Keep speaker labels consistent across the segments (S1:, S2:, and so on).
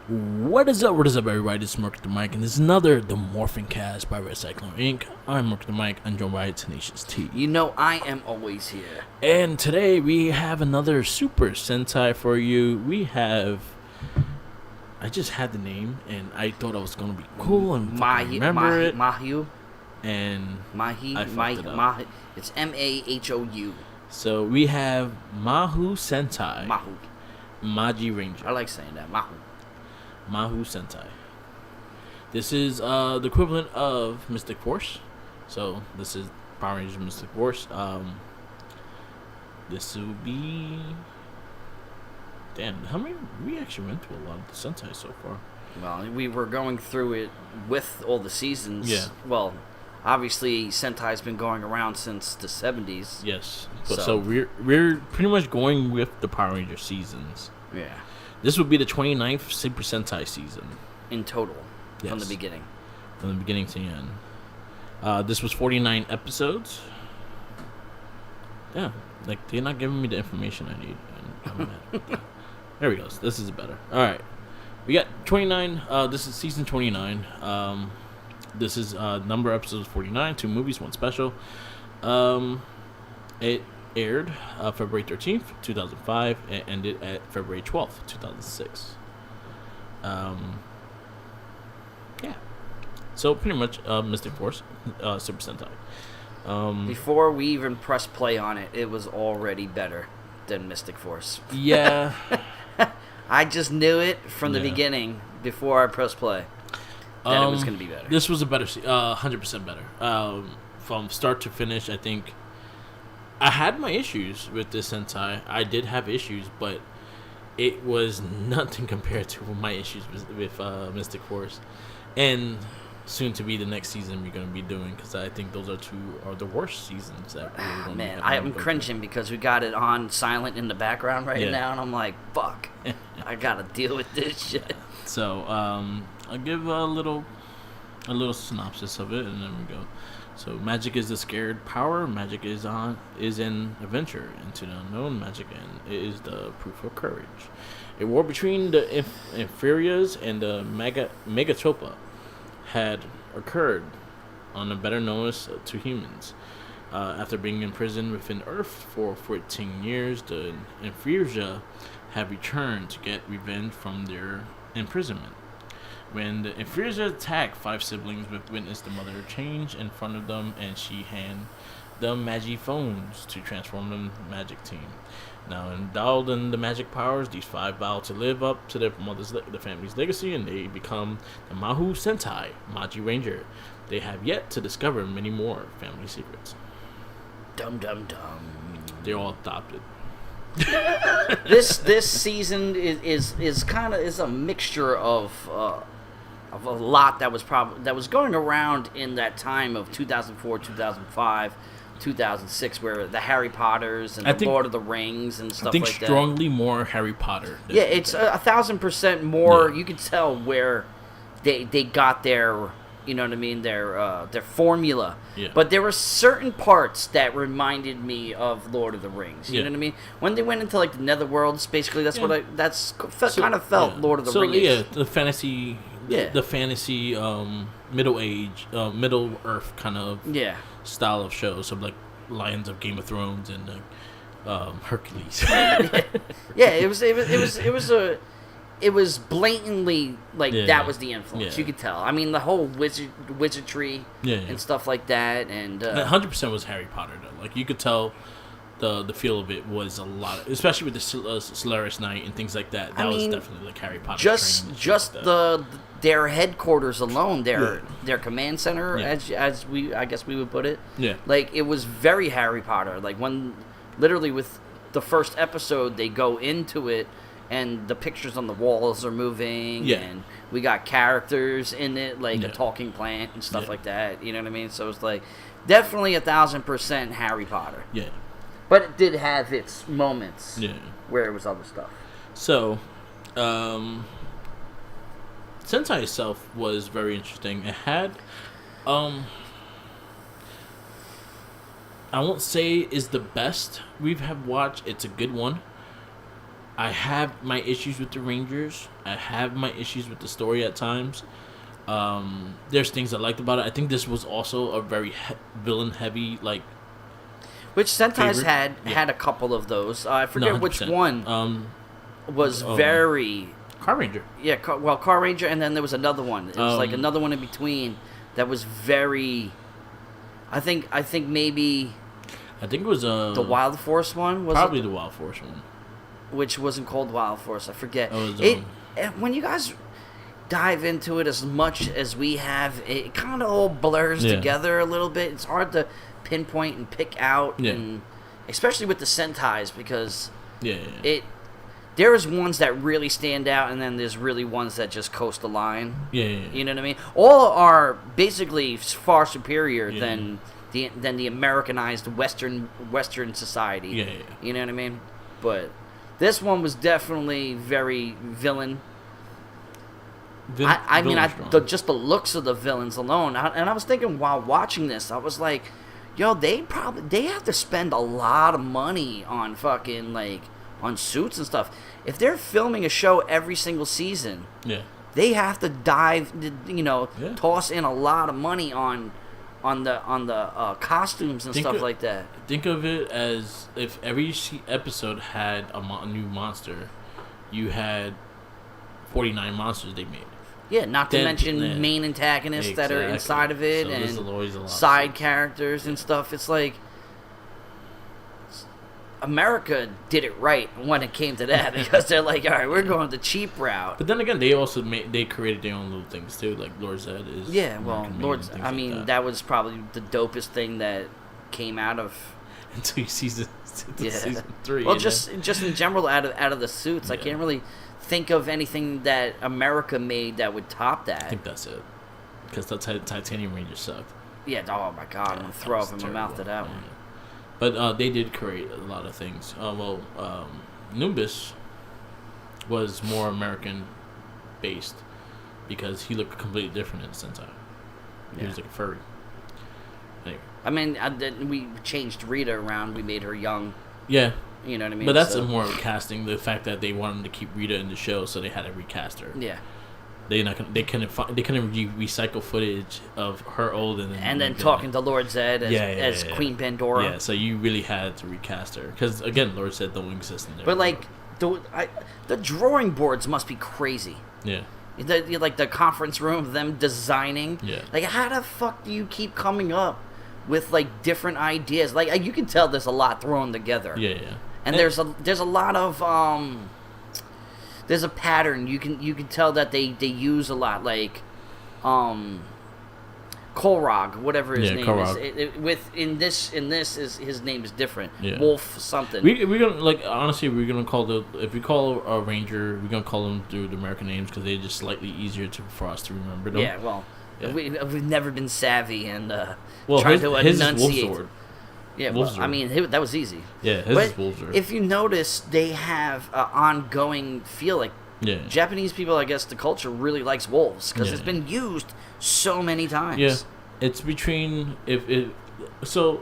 S1: What is up, everybody? This is Mark the Mike, and this is another The Morphincast by Recycling Inc. I'm Mark the Mike, I'm joined by Tenacious T.
S2: You know I am always here.
S1: And today we have another Super Sentai for you. I just had the name, and I thought it was going to be cool and remember it.
S2: Maho.
S1: And
S2: Maho. It's Mahou.
S1: So we have Maho Sentai.
S2: Maho.
S1: Magiranger.
S2: I like saying that. Maho.
S1: Maho Sentai. This is the equivalent of Mystic Force. So this is Power Rangers Mystic Force. This will be... Damn, how many... We actually went through a lot of the Sentai so far.
S2: Well, we were going through it with all the seasons.
S1: Yeah.
S2: Well, obviously Sentai's been going around since the 70s.
S1: Yes. So we're pretty much going with the Power Ranger seasons.
S2: Yeah.
S1: This would be the 29th Super Sentai season.
S2: In total.
S1: Yes.
S2: From the beginning.
S1: From the beginning to the end. This was 49 episodes. Yeah. Like, they're not giving me the information I need. And I'm mad. There we go. This is better. Alright. We got 29. This is season 29. This is number of episodes 49. 2 movies, 1 special. It aired February 13th, 2005, and ended at February 12th, 2006. Yeah. So pretty much Mystic Force, Super Sentai.
S2: Before we even pressed play on it, it was already better than Mystic Force.
S1: Yeah.
S2: I just knew it from the beginning before I pressed play that it was going to be better.
S1: This was a better, 100% better. From start to finish, I think I had my issues with this Sentai. I did have issues, but it was nothing compared to my issues with Mystic Force, and soon to be the next season we're going to be doing, because I think those are the worst seasons that we're going to be.
S2: Man, I'm cringing because we got it on silent in the background right now, and I'm like, fuck, I got to deal with this shit.
S1: So I'll give a little synopsis of it, and then we go. So magic is the scared power. Magic is an adventure into the unknown. Magic and it is the proof of courage. A war between the Inferiors and the Megatopa had occurred on the better known to humans. After being imprisoned within Earth for 14 years, the Inferiors have returned to get revenge from their imprisonment. When the Inferiors attack 5 siblings, witness the mother change in front of them, and she hand them magic phones to transform the magic team. Now endowed in the magic powers, these 5 vow to live up to their family's legacy, and they become the Maho Sentai, Magiranger. They have yet to discover many more family secrets.
S2: Dum dum dum.
S1: They're all adopted.
S2: This season is kind of a mixture of a lot that was going around in that time of 2004, 2005, 2006, where the Harry Potters and the Lord of the Rings and stuff like that.
S1: I think strongly more Harry Potter.
S2: Yeah, it's 1,000% more. Yeah. You can tell where they got their, you know what I mean, their formula.
S1: Yeah.
S2: But there were certain parts that reminded me of Lord of the Rings. You know what I mean? When they went into like the Netherworlds, basically that's what kind of felt Lord of the Rings.
S1: Yeah, the fantasy. Yeah. The fantasy, Middle Age, Middle Earth kind of style of shows, so like Lions of Game of Thrones and Hercules. It was blatantly like that was the influence. You could tell. I mean, the whole wizardry and stuff like that, and 100% was Harry Potter though. Like you could tell. The feel of it was a lot, especially with the Solaris Knight and things like that. That was definitely like Harry Potter.
S2: Just their headquarters alone, their command center, as I guess we would put it.
S1: Yeah.
S2: Like it was very Harry Potter. Like when literally with the first episode, they go into it, and the pictures on the walls are moving, and we got characters in it, like a talking plant and stuff like that. You know what I mean? So it's like definitely 1,000% Harry Potter.
S1: Yeah.
S2: But it did have its moments where it was other stuff.
S1: So, Sentai itself was very interesting. It had, I won't say is the best we've have watched. It's a good one. I have my issues with the Rangers. I have my issues with the story at times. There's things I liked about it. I think this was also a very villain heavy, like.
S2: Which Sentai's had a couple of those. I forget which one was very...
S1: Car Ranger.
S2: Yeah, Car Ranger, and then there was another one. It was like another one in between that was very... I think maybe...
S1: I think it was...
S2: the Wild Force one?
S1: Probably the Wild Force one.
S2: Which wasn't called Wild Force, I forget.
S1: It was,
S2: when you guys dive into it as much as we have, it kind of all blurs together a little bit. It's hard to pinpoint and pick out, and especially with the Sentais, because there's ones that really stand out, and then there's really ones that just coast the line. You know what I mean? All are basically far superior than the Americanized Western society. You know what I mean? But this one was definitely very villain. Just the looks of the villains alone, and I was thinking while watching this, I was like, yo, they have to spend a lot of money on fucking, like, on suits and stuff. If they're filming a show every single season, they have to toss in a lot of money on the costumes and stuff like that.
S1: Think of it as if every episode had a new monster, you had 49 monsters they made.
S2: Yeah, not to mention main antagonists that are inside of it, and side characters and stuff. It's like America did it right when it came to that, because they're like, all right, we're going the cheap route.
S1: But then again, they also created their own little things too, like Lord Zed is.
S2: Yeah, well, Lord Zed, I mean, that was probably the dopest thing that came out of
S1: until season 3.
S2: Well, just in general, out of the suits, I can't really think of anything that America made that would top that.
S1: I think that's it, because the Titanium Ranger sucked.
S2: Yeah. Oh my god, I'm gonna throw up in my mouth to that one.
S1: But they did create a lot of things. Nimbus was more American based because he looked completely different in Sentai. He was like a furry. Anyway.
S2: I mean, we changed Rita around. We made her young.
S1: Yeah.
S2: You know what I mean?
S1: But that's more of casting. The fact that they wanted to keep Rita in the show, so they had to recast her.
S2: Yeah.
S1: They couldn't recycle footage of her old and
S2: then talking to Lord Zed as Queen Pandora.
S1: Yeah, so you really had to recast her because again, Lord Zed don't exist in there.
S2: But like the drawing boards must be crazy.
S1: Yeah.
S2: The conference room, them designing.
S1: Yeah.
S2: Like, how the fuck do you keep coming up with like different ideas? Like, you can tell there's a lot thrown together.
S1: Yeah.
S2: And there's a lot of there's a pattern. You can tell that they use a lot, like Kolrog, whatever his name is. In this is his name is different.
S1: Yeah.
S2: Wolf something.
S1: We're gonna honestly we're gonna call if we call a ranger, we're gonna call them through the American names because they're just slightly easier for us to remember them.
S2: Yeah, well, we've never been savvy and trying to enunciate. Yeah, well, I mean, that was easy.
S1: Yeah, his is Wolfsword.
S2: If you notice, they have an ongoing feel. Like, Japanese people, I guess, the culture really likes wolves because it's been used so many times.
S1: Yeah, it's between So,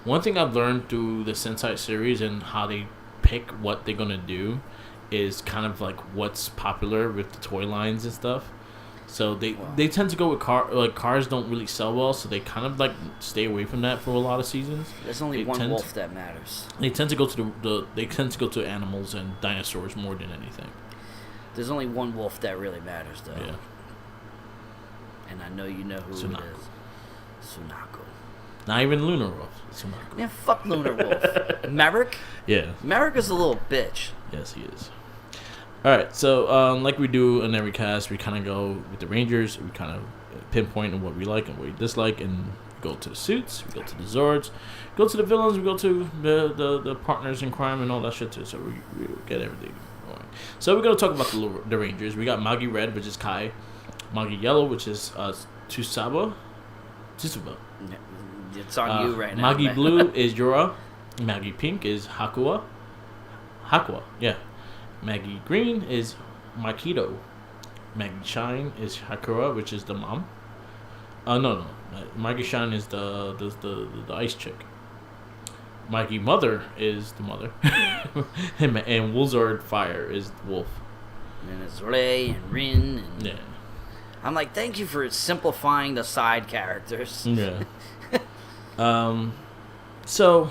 S1: one thing I've learned through the Sentai series and how they pick what they're gonna do is kind of like what's popular with the toy lines and stuff. So they tend to go with cars don't really sell well, so they kind of like stay away from that for a lot of seasons.
S2: There's only one wolf that matters.
S1: They tend to go to animals and dinosaurs more than anything.
S2: There's only one wolf that really matters, though.
S1: Yeah.
S2: And I know you know who
S1: Sunako.
S2: it is. Sunako.
S1: Not even Lunar Wolf. Sunako.
S2: Man, fuck Lunar Wolf. Merrick?
S1: Yeah.
S2: Merrick is a little bitch.
S1: Yes, he is. Alright, so like we do in every cast, we kind of go with the Rangers, we kind of pinpoint on what we like and what we dislike, and go to the suits, we go to the Zords, go to the villains, we go to the partners in crime and all that shit too, so we get everything going. So we're going to talk about the Rangers. We got Magi Red, which is Kai, Magi Yellow, which is Tsuba.
S2: It's on you right now.
S1: Magi Blue is Yura, Magi Pink is Hakua, yeah. Maggie Green is Makido. Maggie Shine is Hakura, which is the mom. No. Maggie Shine is the ice chick. Mikey Mother is the mother, and Wolzard Fire is the wolf.
S2: And it's Ray and Rin. And
S1: Yeah.
S2: I'm like, thank you for simplifying the side characters.
S1: Yeah. So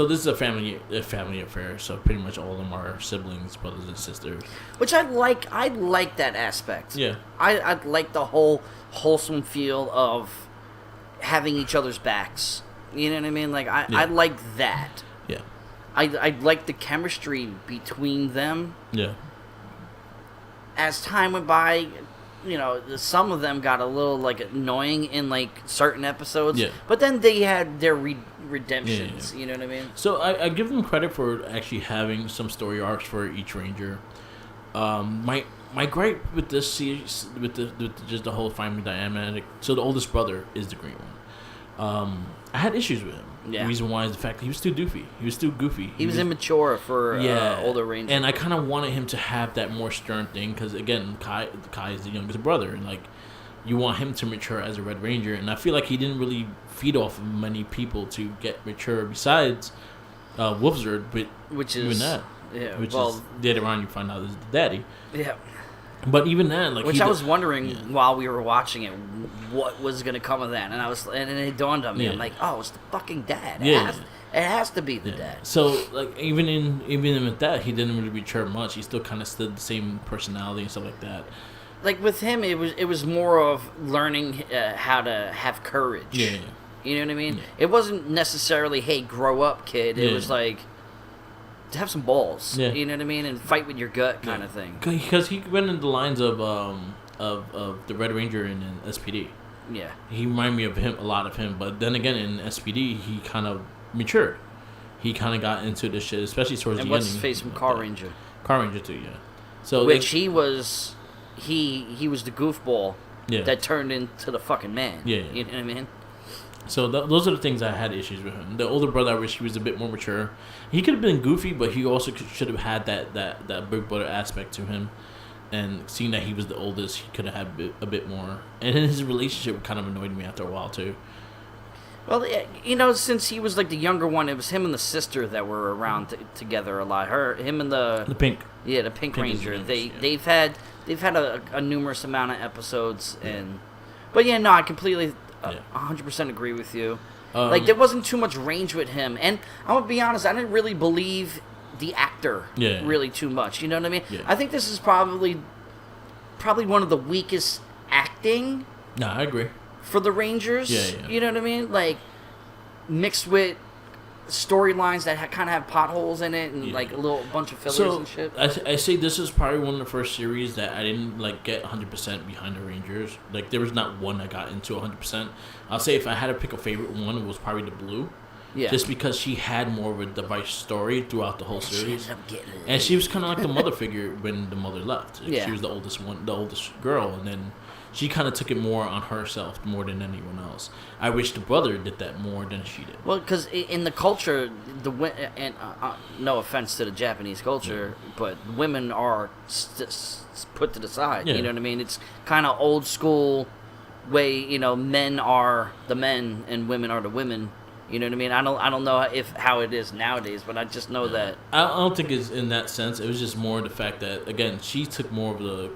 S1: this is a family affair. So pretty much all of them are siblings, brothers and sisters.
S2: Which I like. I like that aspect.
S1: Yeah.
S2: I like the whole wholesome feel of having each other's backs. You know what I mean? Like I like that.
S1: Yeah.
S2: I like the chemistry between them.
S1: Yeah.
S2: As time went by, you know, some of them got a little like annoying in like certain episodes.
S1: Yeah.
S2: But then they had their redemptions. Yeah. You know what I mean?
S1: So I give them credit for actually having some story arcs for each ranger. My gripe with this series, with just the whole family dynamic. So the oldest brother is the green one. I had issues with him.
S2: Yeah.
S1: The reason why is the fact that he was too goofy. He was
S2: immature for older Ranger.
S1: And I kind of wanted him to have that more stern thing because, again, Kai is the youngest brother. And, like, you want him to mature as a Red Ranger. And I feel like he didn't really feed off of many people to get mature besides Wolfzard. But
S2: which is...
S1: even that.
S2: Yeah,
S1: which is later on you find out is the daddy.
S2: Yeah.
S1: But even that, like,
S2: which I was wondering while we were watching it, what was gonna come of that, and it dawned on me. I'm like, oh, it's the fucking dad. It has to be the dad.
S1: So, like, even with that, he didn't really mature much. He still kind of stood the same personality and stuff like that.
S2: Like with him, it was more of learning how to have courage.
S1: Yeah.
S2: You know what I mean?
S1: Yeah.
S2: It wasn't necessarily, hey, grow up, kid. It was like, to have some balls.
S1: Yeah.
S2: You know what I mean? And fight with your gut kind of thing.
S1: Because he went in the lines of the Red Ranger in SPD.
S2: Yeah.
S1: He reminded me of him, a lot of him. But then again, in SPD, he kind of matured. He kind of got into this shit, especially towards the end.
S2: And what's his face from Car Ranger?
S1: Car Ranger too, yeah. So
S2: which he was the goofball that turned into the fucking man.
S1: Yeah.
S2: You know what I mean?
S1: So those are the things I had issues with him. The older brother, I wish he was a bit more mature. He could have been goofy, but he also should have had that big brother aspect to him. And seeing that he was the oldest, he could have had a bit more. And his relationship kind of annoyed me after a while, too.
S2: Well, you know, since he was like the younger one, it was him and the sister that were around together a lot. Him and the
S1: pink.
S2: Yeah, the Pink Ranger. They've had a numerous amount of episodes, but yeah, no, I completely 100% agree with you. Like, there wasn't too much range with him, and I'm gonna be honest, I didn't really believe the actor really too much. You know what I mean?
S1: Yeah.
S2: I think this is probably one of the weakest acting.
S1: No, I agree.
S2: For the Rangers.
S1: Yeah.
S2: You know what I mean? Like, mixed with storylines that kind of have potholes in it and like a little bunch of fillers and shit.
S1: I say this is probably one of the first series that I didn't like get 100% behind the Rangers. Like, there was not one that got into 100%. I'll say if I had to pick a favorite one, it was probably the Blue. Yeah. Just because she had more of a device story throughout the whole series. And she was kind of like the mother figure when the mother left. She was the oldest girl, and then she kind of took it more on herself more than anyone else. I wish the brother did that more than she did.
S2: Well, because in the culture, no offense to the Japanese culture, but women are put to the side. Yeah. You know what I mean? It's kind of old school way. You know, men are the men and women are the women. You know what I mean? I don't know how it is nowadays, but I just know that.
S1: I don't think it's in that sense. It was just more the fact that, again, she took more of the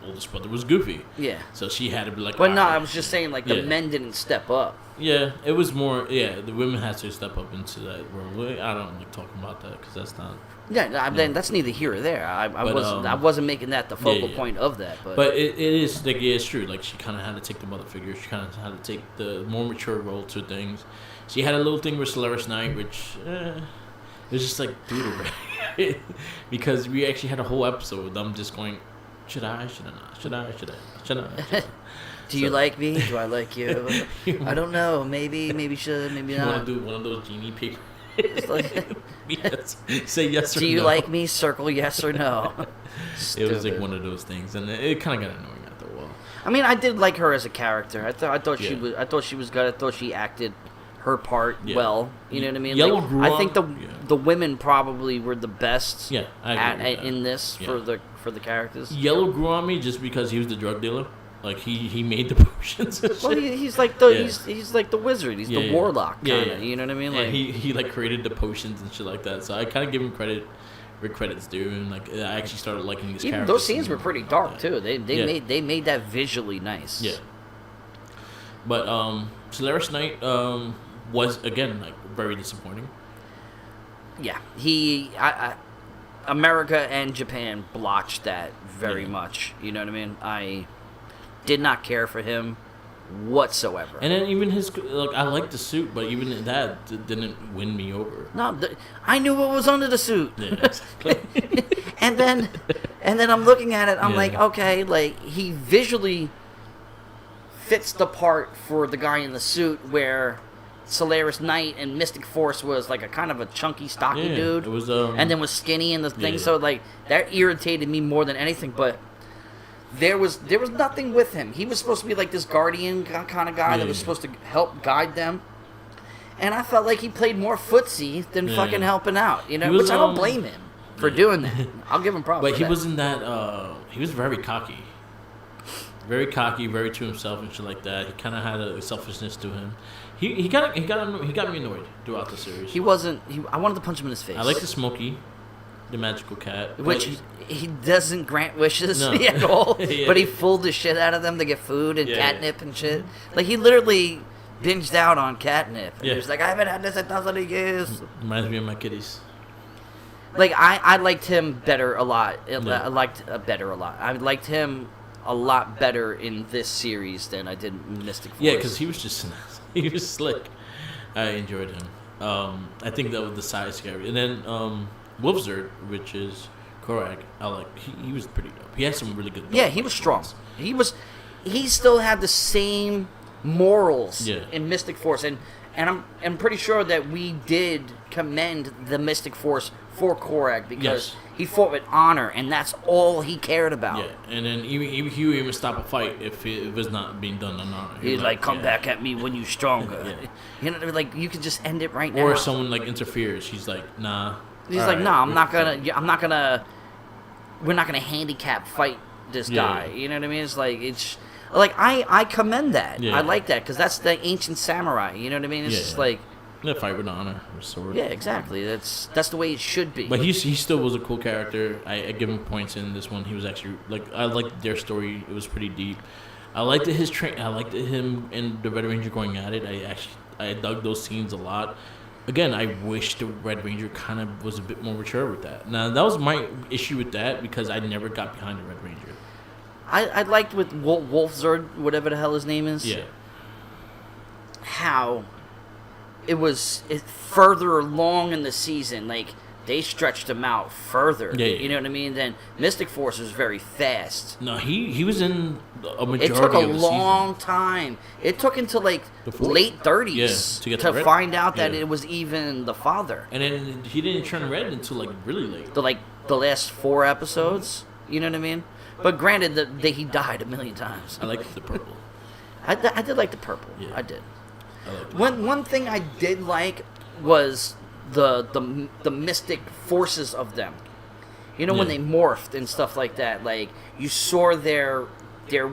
S1: oldest brother was goofy. Yeah. So she had to be like...
S2: But no, I was just saying, like, the men didn't step up.
S1: Yeah, it was more... Yeah, the women had to step up into that world. I don't like talking about that, because that's not...
S2: Yeah, then that's neither here or there. I wasn't making that the focal point of that. But
S1: it is, like, it's true. Like, she kind of had to take the mother figure. She kind of had to take the more mature role to things. She had a little thing with Solaris Knight, which... it was just like, dude, because we actually had a whole episode with them just going... Should I? Should I not? Should I?
S2: Do you like me? Do I like you? I don't know. Maybe should, maybe not.
S1: You want to do one of those genie papers? Yes. Say yes or no.
S2: Do you like me? Circle yes or no.
S1: It was like one of those things, and it kind of got annoying after a while.
S2: I mean, I did like her as a character. I thought she was good. I thought she acted her part well. You know what I mean? I think the women probably were the best
S1: in
S2: this for the characters.
S1: Yellow grew on me just because he was the drug dealer. Like he made the potions. And
S2: Well,
S1: shit.
S2: he's like the he's like the wizard. He's the warlock kind of.
S1: Yeah.
S2: You know what I mean?
S1: Yeah,
S2: Like
S1: he like created the potions and shit like that. So I kind of give him credit where credit's due, and like I actually started liking these characters.
S2: Those scenes were pretty dark too. They
S1: Yeah.
S2: made that visually nice.
S1: Yeah. But Solaris Knight was again like very disappointing.
S2: Yeah, America and Japan blotched that very much. You know what I mean? I did not care for him whatsoever.
S1: And then even his like I liked the suit, but even that didn't win me over.
S2: No, I knew what was under the suit.
S1: Yeah, exactly.
S2: and then I'm looking at it. I'm
S1: Yeah.
S2: like, okay, like he visually fits the part for the guy in the suit where Solaris Knight and Mystic Force was like a kind of a chunky, stocky dude.
S1: It was
S2: and then was skinny in the thing.
S1: Yeah.
S2: So like that irritated me more than anything. But there was nothing with him. He was supposed to be like this guardian kind of guy that was supposed to help guide them. And I felt like he played more footsie than fucking helping out. You know,
S1: Was,
S2: which I don't blame him for doing that. I'll give him props.
S1: But
S2: for
S1: he
S2: that.
S1: was in that. He was very cocky. Very cocky, very to himself and shit like that. He kind of had a selfishness to him. He got me annoyed throughout the series.
S2: He wasn't. I wanted to punch him in his face.
S1: I like the Smokey, the magical cat,
S2: which he doesn't grant wishes
S1: No.
S2: at all.
S1: Yeah.
S2: But he fooled the shit out of them to get food and
S1: Yeah.
S2: catnip and shit. Like he literally binged out on catnip. And
S1: Yeah.
S2: he was like, I haven't had this in 1,000 years.
S1: Reminds me of my kitties.
S2: Like I liked him better a lot.
S1: Yeah.
S2: I liked better a lot. I liked him a lot better in this series than I did in Mystic Force.
S1: Yeah, because he was just he was slick. I enjoyed him. I think that was the side scary. And then Wolfzard, which is Korak, I like. He was pretty dope. He had some really good.
S2: Yeah, he was strong. He still had the same morals in Mystic Force, and I'm pretty sure that we did commend the Mystic Force for Korak because he fought with honor, and that's all he cared about.
S1: Yeah, and then he would even stop a fight if it was not being done on honor.
S2: He'd like come back at me when you're stronger.
S1: Yeah.
S2: You know, like you could just end it right now.
S1: Or if someone like interferes, he's like, nah.
S2: He's like, no, I'm not gonna. We're not gonna handicap fight this guy. You know what I mean? It's like I commend that.
S1: Yeah.
S2: I like that because that's the ancient samurai. You know what I mean? It's just like.
S1: Yeah, fight with honor, with sword.
S2: Yeah, exactly. That's the way it should be.
S1: But he still was a cool character. I give him points in this one. He was actually like I liked their story. It was pretty deep. I liked his I liked him and the Red Ranger going at it. I dug those scenes a lot. Again, I wish the Red Ranger kind of was a bit more mature with that. Now that was my issue with that because I never got behind the Red Ranger.
S2: I liked with Wolfzard, whatever the hell his name is.
S1: Yeah.
S2: How it was further along in the season, like they stretched him out further.
S1: Yeah.
S2: You know what I mean? Then Mystic Force was very fast.
S1: No, he was in a majority
S2: It took a
S1: of the
S2: long time. It took until like late 30s
S1: to get
S2: to
S1: the red.
S2: find out that
S1: Yeah.
S2: it was even the father.
S1: And then he didn't turn red until like really late.
S2: The last 4 episodes. You know what I mean? But granted, that he died a million times.
S1: I like the purple.
S2: I did like the purple.
S1: Yeah.
S2: I did.
S1: I like
S2: One thing I did like was the mystic forces of them. You know, when they morphed and stuff like that. Like you saw their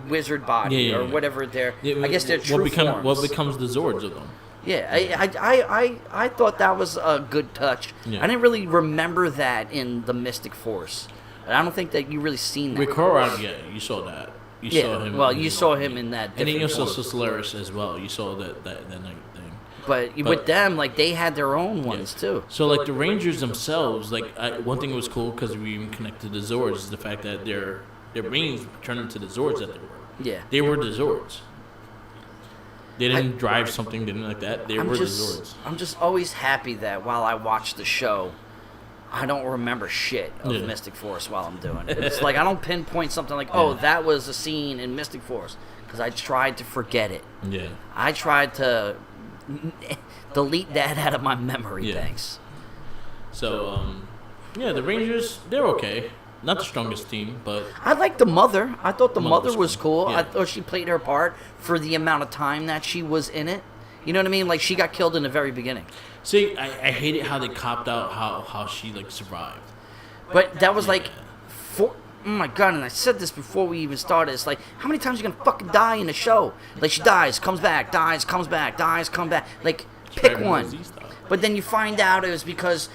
S2: wizard body or whatever their I guess their true forms.
S1: What becomes the Zords of them?
S2: Yeah, I thought that was a good touch.
S1: Yeah.
S2: I didn't really remember that in the Mystic Force. I don't think that you really seen that.
S1: With Korak, you saw that. You saw him.
S2: Well, you saw him in that.
S1: And then you also
S2: form.
S1: saw Solaris as well. You saw that night thing.
S2: But with them, like they had their own ones too.
S1: So like the Rangers themselves, like one thing that was cool because we even connected the Zords is the fact that their brains turned into the Zords that they were.
S2: Yeah.
S1: They were the Zords. They didn't drive something, didn't like that. They were the Zords.
S2: I'm just always happy that while I watch the show, I don't remember shit of Mystic Force while I'm doing it. It's like I don't pinpoint something like, oh, that was a scene in Mystic Force, because I tried to forget it.
S1: Yeah.
S2: I tried to delete that out of my memory. Thanks.
S1: So, the Rangers, they're okay. Not the strongest team, but
S2: I liked the mother. I thought the mother was cool.
S1: Yeah.
S2: I thought she played her part for the amount of time that she was in it. You know what I mean? Like she got killed in the very beginning.
S1: see, I hated how they copped out how she like survived.
S2: But that was like oh my god, and I said this before we even started, it's like, how many times are you gonna fucking die in the show? Like, she dies, comes back, dies, comes back, dies, comes back. Like, pick one. But then you find out it was because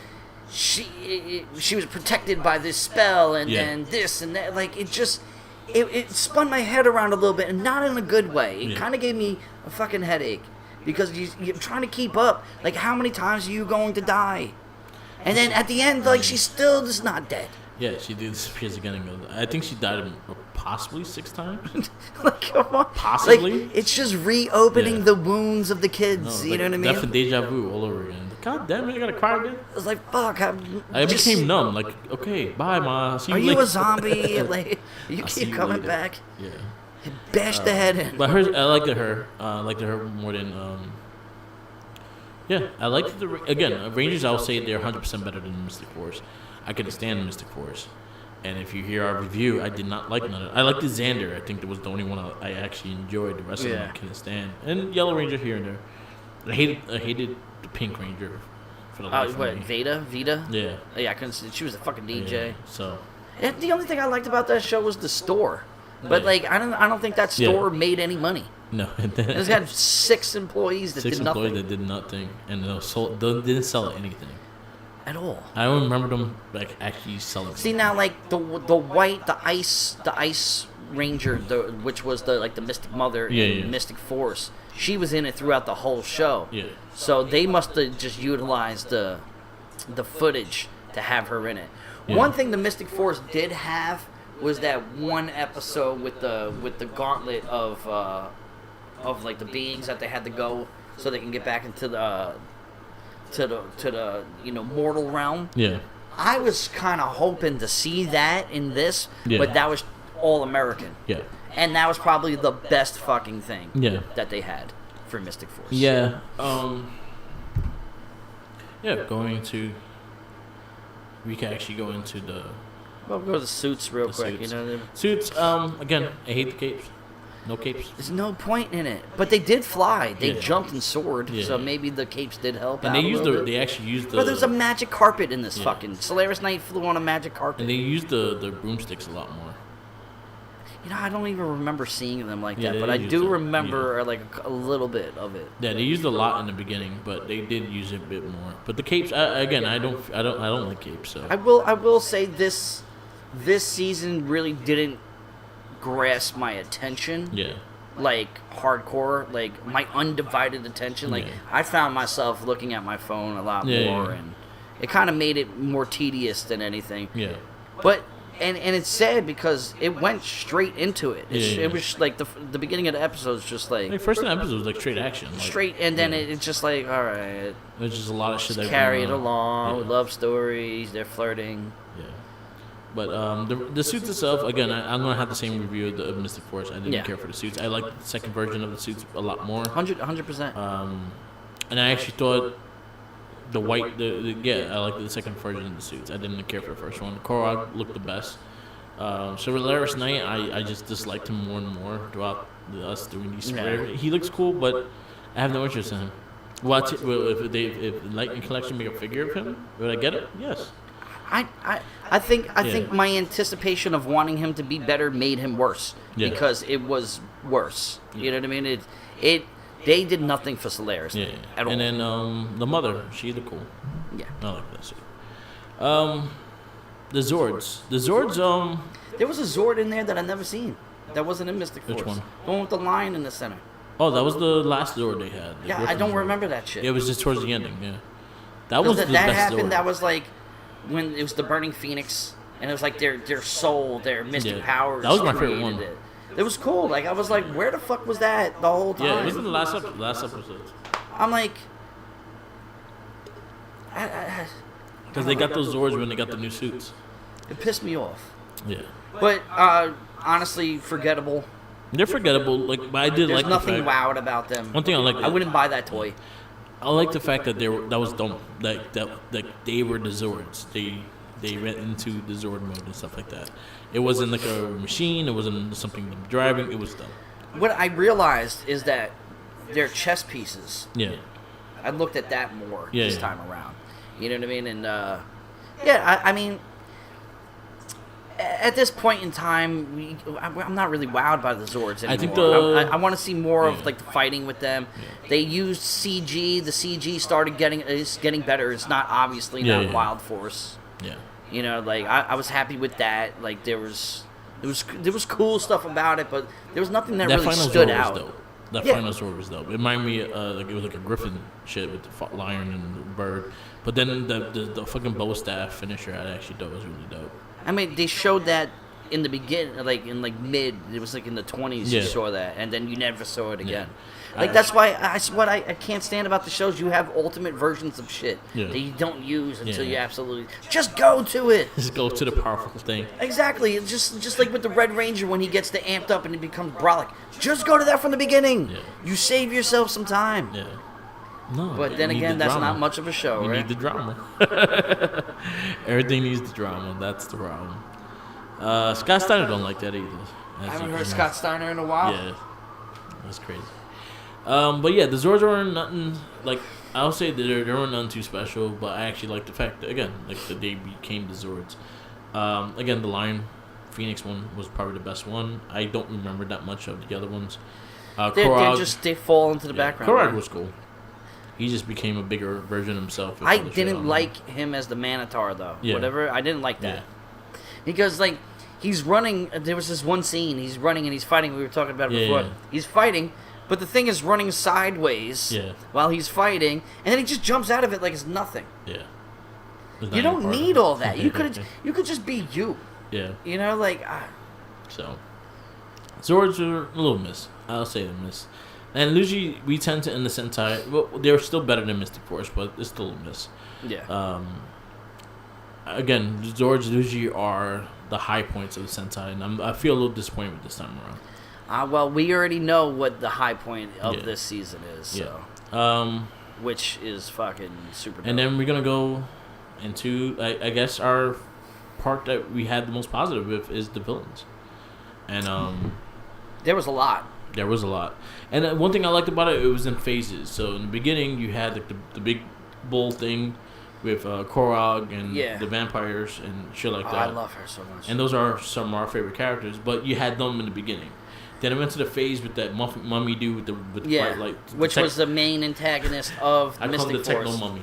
S2: she was protected by this spell, and then this and that. Like, it just, it spun my head around a little bit, and not in a good way. It kind of gave me a fucking headache. Because you're trying to keep up. Like, how many times are you going to die? And then at the end, like, she's still just not dead.
S1: Yeah, she disappears again and goes. I think she died possibly 6 times.
S2: Like, come on.
S1: Possibly.
S2: Like, it's just reopening the wounds of the kids. You know what I mean?
S1: Definitely deja vu all over again. God damn it, I gotta cry again.
S2: I was like, fuck.
S1: I became numb. Like, okay, bye, ma. See you later.
S2: Are you a zombie? Like, you keep coming back?
S1: Yeah.
S2: Bash the head in.
S1: But I liked her. I liked her more than. Yeah, I liked the again. Rangers, I'll say they're 100% better than Mystic Force. I couldn't stand Mystic Force, and if you hear our review, I did not like none of it. I liked the Xander. I think that was the only one I actually enjoyed. The rest of them I couldn't stand. And Yellow Ranger here and there. I hated the Pink Ranger for the life of me.
S2: Vita? Yeah. Yeah, I couldn't see. She was a fucking DJ.
S1: Yeah, so.
S2: And the only thing I liked about that show was the store. But like, I don't think that store made any money.
S1: No,
S2: it's got 6 employees that did nothing. 6 employees
S1: that did nothing, and they didn't sell anything
S2: at all.
S1: I don't remember them like actually selling.
S2: See now, like the ice ranger, which was the Mystic Mother in Mystic Force. She was in it throughout the whole show. Yeah. So they must have just utilized the footage to have her in it. Yeah. One thing the Mystic Force did have was that one episode with the gauntlet of like the beings that they had to go so they can get back into the mortal realm. Yeah. I was kind of hoping to see that in this, but that was all American. Yeah. And that was probably the best fucking thing that they had for Mystic Force.
S1: Yeah. We can actually go into the.
S2: Well, we'll go to the suits real quick.
S1: Suits.
S2: You know.
S1: Suits. Again, I hate the capes. No capes.
S2: There's no point in it. But they did fly. They jumped and soared. Yeah. So maybe the capes did help.
S1: And they actually used the.
S2: But there's a magic carpet in this fucking. Solaris Knight flew on a magic carpet.
S1: And they used the broomsticks a lot more.
S2: You know, I don't even remember seeing them like that, but I do remember like a little bit of it.
S1: Yeah, they used a lot in the beginning, but they did use it a bit more. But the capes, I don't like capes. So
S2: I will say this season really didn't grasp my attention. Yeah. Like hardcore, like my undivided attention. Like I found myself looking at my phone a lot more, and it kind of made it more tedious than anything. Yeah. But. And it's sad because it went straight into it. It was like the beginning of the episode was just like
S1: first episode was like straight action,
S2: and then it's just like all right.
S1: There's just a lot of shit that
S2: carry it along. Love stories. They're flirting. Yeah,
S1: but the suits itself, again, I'm gonna have the same review of Mystic Force. I didn't care for the suits. I liked the second version of the suits a lot more.
S2: 100%.
S1: And I actually thought. The white, I like the second version of the suits. I didn't care for the first one. Korog looked the best. Solaris Knight, I just disliked him more and more throughout us doing these. He looks cool, but I have no interest in him. If Lightning Collection make a figure of him, would I get it? Yes.
S2: I think my anticipation of wanting him to be better made him worse because it was worse. You know what I mean? They did nothing for Solaris at all.
S1: And then the mother, she looked cool. Yeah. I like that suit. The Zords.
S2: There was a Zord in there that I never seen. That wasn't in Mystic Force.
S1: Which one?
S2: The one with the lion in the center.
S1: Oh, that was the last Zord they had.
S2: Yeah, I don't remember that shit.
S1: Yeah, it was just towards the ending, That was the best
S2: happened,
S1: Zord.
S2: That was like when it was the Burning Phoenix, and it was like their soul, their mystic powers.
S1: That was my favorite one.
S2: It was cool. Like I was like, where the fuck was that the whole time?
S1: Yeah, it was in the last episode.
S2: I'm like,
S1: because they got those Zords when they got the new suits.
S2: It pissed me off.
S1: Yeah.
S2: But honestly, forgettable.
S1: They're forgettable. Like, but I did
S2: There's
S1: like
S2: nothing
S1: the fact,
S2: wowed about them.
S1: One thing I like.
S2: I wouldn't buy that toy.
S1: I like the fact that that was dumb. That they were the Zords. They went into the Zord mode and stuff like that. It wasn't like a machine. It wasn't something driving. It was dumb.
S2: What I realized is that they're chess pieces.
S1: Yeah.
S2: I looked at that more this time around. You know what I mean? And I mean, at this point in time, I'm not really wowed by the Zords anymore.
S1: I think
S2: I want to see more of like the fighting with them. Yeah. They used CG. The CG started getting better. It's not obviously not Wild Force.
S1: Yeah.
S2: You know, like I was happy with that. Like there was cool stuff about it, but there was nothing that really stood out.
S1: That final Zord was dope. It reminded me like it was like a Griffin shit with the lion and the bird. But then the fucking bow staff finisher I actually thought was really dope.
S2: I mean, they showed that in the beginning, like in like mid. It was like in the 20s. You saw that, and then you never saw it again. Like that's why I can't stand about the shows. You have ultimate versions of shit that you don't use until you absolutely just go to it.
S1: Just go to the powerful thing.
S2: Exactly. It's just like with the Red Ranger when he gets the amped up and he becomes brolic. Just go to that from the beginning. Yeah. You save yourself some time.
S1: Yeah. No,
S2: but then again, that's not much of a show,
S1: you
S2: right?
S1: need the drama. Everything needs the drama. That's the problem. Scott Steiner don't like that either.
S2: I haven't heard Scott Steiner in a while.
S1: Yeah, that's crazy. But yeah, the Zords are nothing. Like I'll say that they were nothing too special. But I actually like the fact that again, like that they became the Zords. Again, the Lion Phoenix one was probably the best one. I don't remember that much of the other ones.
S2: They fall into the background.
S1: Korag was cool. He just became a bigger version of himself.
S2: I didn't like him as the Minotaur, though. Yeah. Whatever. I didn't like that. Yeah. Because, like, he's running. There was this one scene. He's running and he's fighting. We were talking about it before. Yeah. He's fighting, but the thing is running sideways while he's fighting, and then he just jumps out of it like it's nothing.
S1: Yeah.
S2: You don't need all that. You could just be you.
S1: Yeah.
S2: You know, like...
S1: So, Zords are a little miss. I'll say they're miss. And usually we tend to, in the Sentai, well, they're still better than Mystic Force, but it's still a miss.
S2: Yeah.
S1: Again, Zords usually are the high points of the Sentai, and I feel a little disappointed with this time around.
S2: Well, we already know what the high point of this season is, so.
S1: Yeah.
S2: Which is fucking super dope.
S1: And then we're going to go into, I guess, our part that we had the most positive with is the villains. And
S2: there was a lot.
S1: There was a lot. And one thing I liked about it was in phases. So in the beginning, you had like the big bull thing with Korag and the vampires and shit like that.
S2: I love her so much.
S1: And those are some of our favorite characters. But you had them in the beginning. Then it went to the phase with that mummy dude with the bright light.
S2: Which was the main antagonist of
S1: Mystic Force. I call him the techno mummy.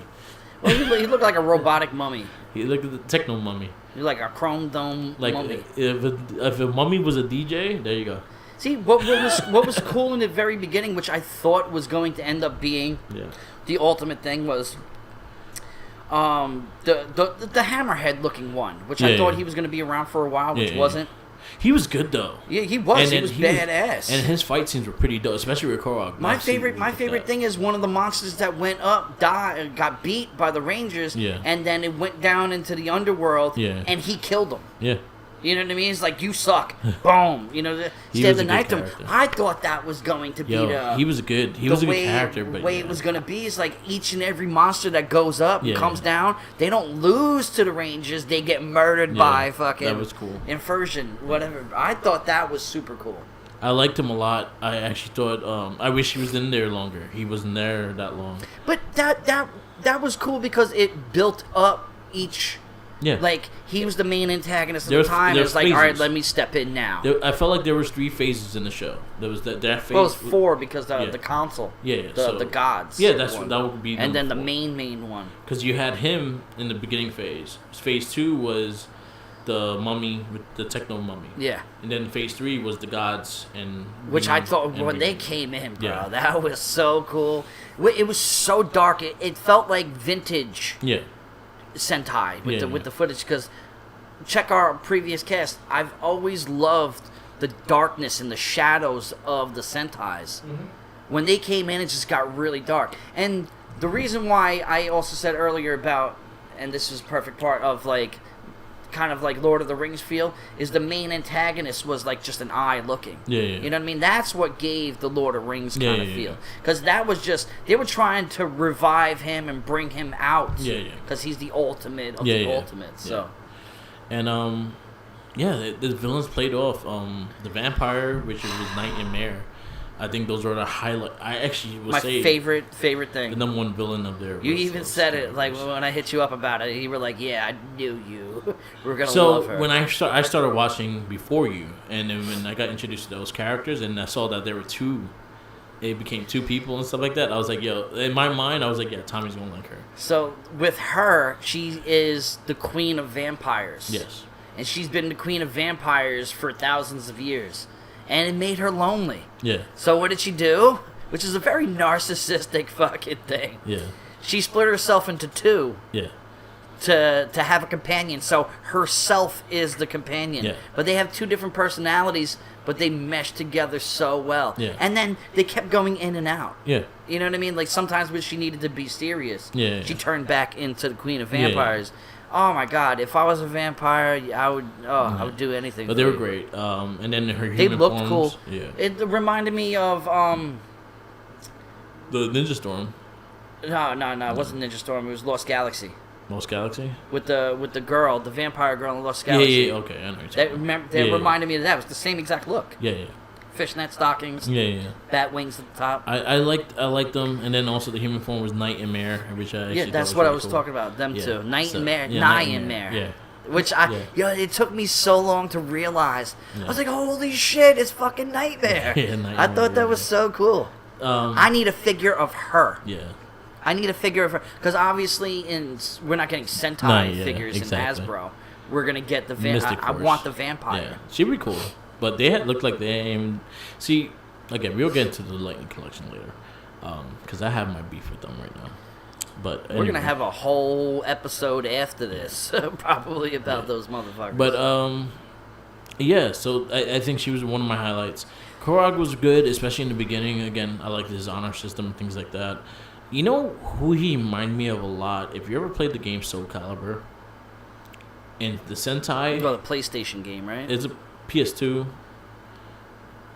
S2: Well, he looked like a robotic mummy.
S1: He looked like the techno mummy.
S2: He looked like a chrome dome mummy.
S1: If a mummy was a DJ, there you go.
S2: See, what was cool in the very beginning, which I thought was going to end up being the ultimate thing, was the hammerhead looking one, which I thought he was going to be around for a while, which wasn't.
S1: He was good though.
S2: Yeah, he was. He was badass.
S1: And his fight scenes were pretty dope, especially with Korag.
S2: My favorite thing is one of the monsters that went up, got beat by the Rangers, and then it went down into the underworld, and he killed them.
S1: Yeah.
S2: You know what I mean? It's like, you suck. Boom. You know, stab the knife to him. I thought that was going to be
S1: he was good. He was a good character.
S2: The way it was going to be is like each and every monster that goes up and comes down, they don't lose to the Rangers. They get murdered by fucking
S1: that was cool.
S2: Inversion, whatever. I thought that was super cool.
S1: I liked him a lot. I actually thought, I wish he was in there longer. He wasn't there that long.
S2: But that was cool because it built up each...
S1: Yeah.
S2: Like, he was the main antagonist at the time. It was like, all right, let me step in now.
S1: I felt like there was 3 phases in the show. There was that phase.
S2: Well, it was 4 because the console.
S1: Yeah.
S2: The gods.
S1: Yeah, that would be.
S2: And then
S1: 4.
S2: The main one.
S1: Because you had him in the beginning phase. Phase 2 was the mummy with the techno mummy.
S2: Yeah.
S1: And then phase 3 was the gods and.
S2: Which I thought when they came in, bro, that was so cool. It was so dark. It felt like vintage.
S1: Yeah.
S2: Sentai with the footage, because check our previous cast. I've always loved the darkness and the shadows of the Sentais. Mm-hmm. When they came in, it just got really dark. And the reason why I also said earlier about, and this is a perfect part of like kind of like Lord of the Rings feel, is the main antagonist was like just an eye looking.
S1: Yeah.
S2: You know what I mean? That's what gave the Lord of Rings kind of feel. Because that was just, they were trying to revive him and bring him out. Because he's the ultimate of the ultimate. So.
S1: And, the villains played off. The vampire, which was Knight and Mare, I think those were the highlight. I actually would
S2: My
S1: say
S2: favorite thing.
S1: the number one villain of there.
S2: You even said it like when I hit you up about it. You were like, "Yeah, I knew you were gonna love her."
S1: So when I started watching before you, and then when I got introduced to those characters, and I saw that there were two, it became two people and stuff like that. I was like, "Yo!" In my mind, I was like, "Yeah, Tommy's gonna like her."
S2: So with her, she is the queen of vampires.
S1: Yes.
S2: And she's been the queen of vampires for thousands of years. And it made her lonely.
S1: Yeah.
S2: So what did she do? Which is a very narcissistic fucking thing.
S1: Yeah.
S2: She split herself into two.
S1: Yeah.
S2: To have a companion. So herself is the companion.
S1: Yeah.
S2: But they have two different personalities, but they mesh together so well.
S1: Yeah.
S2: And then they kept going in and out.
S1: Yeah.
S2: You know what I mean? Like sometimes when she needed to be serious,
S1: Yeah.
S2: she turned back into the queen of vampires. Yeah. Oh my god! If I was a vampire, I would do anything.
S1: But they were great. And then her human
S2: they looked
S1: forms,
S2: cool.
S1: Yeah.
S2: It reminded me of
S1: the Ninja Storm.
S2: No, it wasn't Ninja Storm. It was Lost Galaxy.
S1: Lost Galaxy.
S2: With the girl, the vampire girl in Lost Galaxy.
S1: Yeah. Okay, I know.
S2: That reminded me of that. It was the same exact look.
S1: Yeah.
S2: Fishnet stockings.
S1: Yeah.
S2: Bat wings at the top.
S1: I liked them, and then also the human form was Nightmare, which I actually
S2: that's what I was talking about. Them two, Nightmare.
S1: Yeah.
S2: Which it took me so long to realize. I was like, holy shit, it's fucking Nightmare.
S1: Nightmare.
S2: I thought that was so cool. I need a figure of her.
S1: Yeah.
S2: I need a figure of her because obviously we're not getting Sentai figures in Hasbro. We're gonna get the I want the vampire.
S1: Yeah, she'd be cool. But they looked like they aimed. See, again, we'll get into the Lightning Collection later, because I have my beef with them right now. But
S2: we're gonna have a whole episode after this, probably about those motherfuckers.
S1: But yeah. So I think she was one of my highlights. Korog was good, especially in the beginning. Again, I like his honor system and things like that. You know who he reminded me of a lot? If you ever played the game Soul Calibur, and the Sentai,
S2: the PlayStation game, right?
S1: It's a PS2.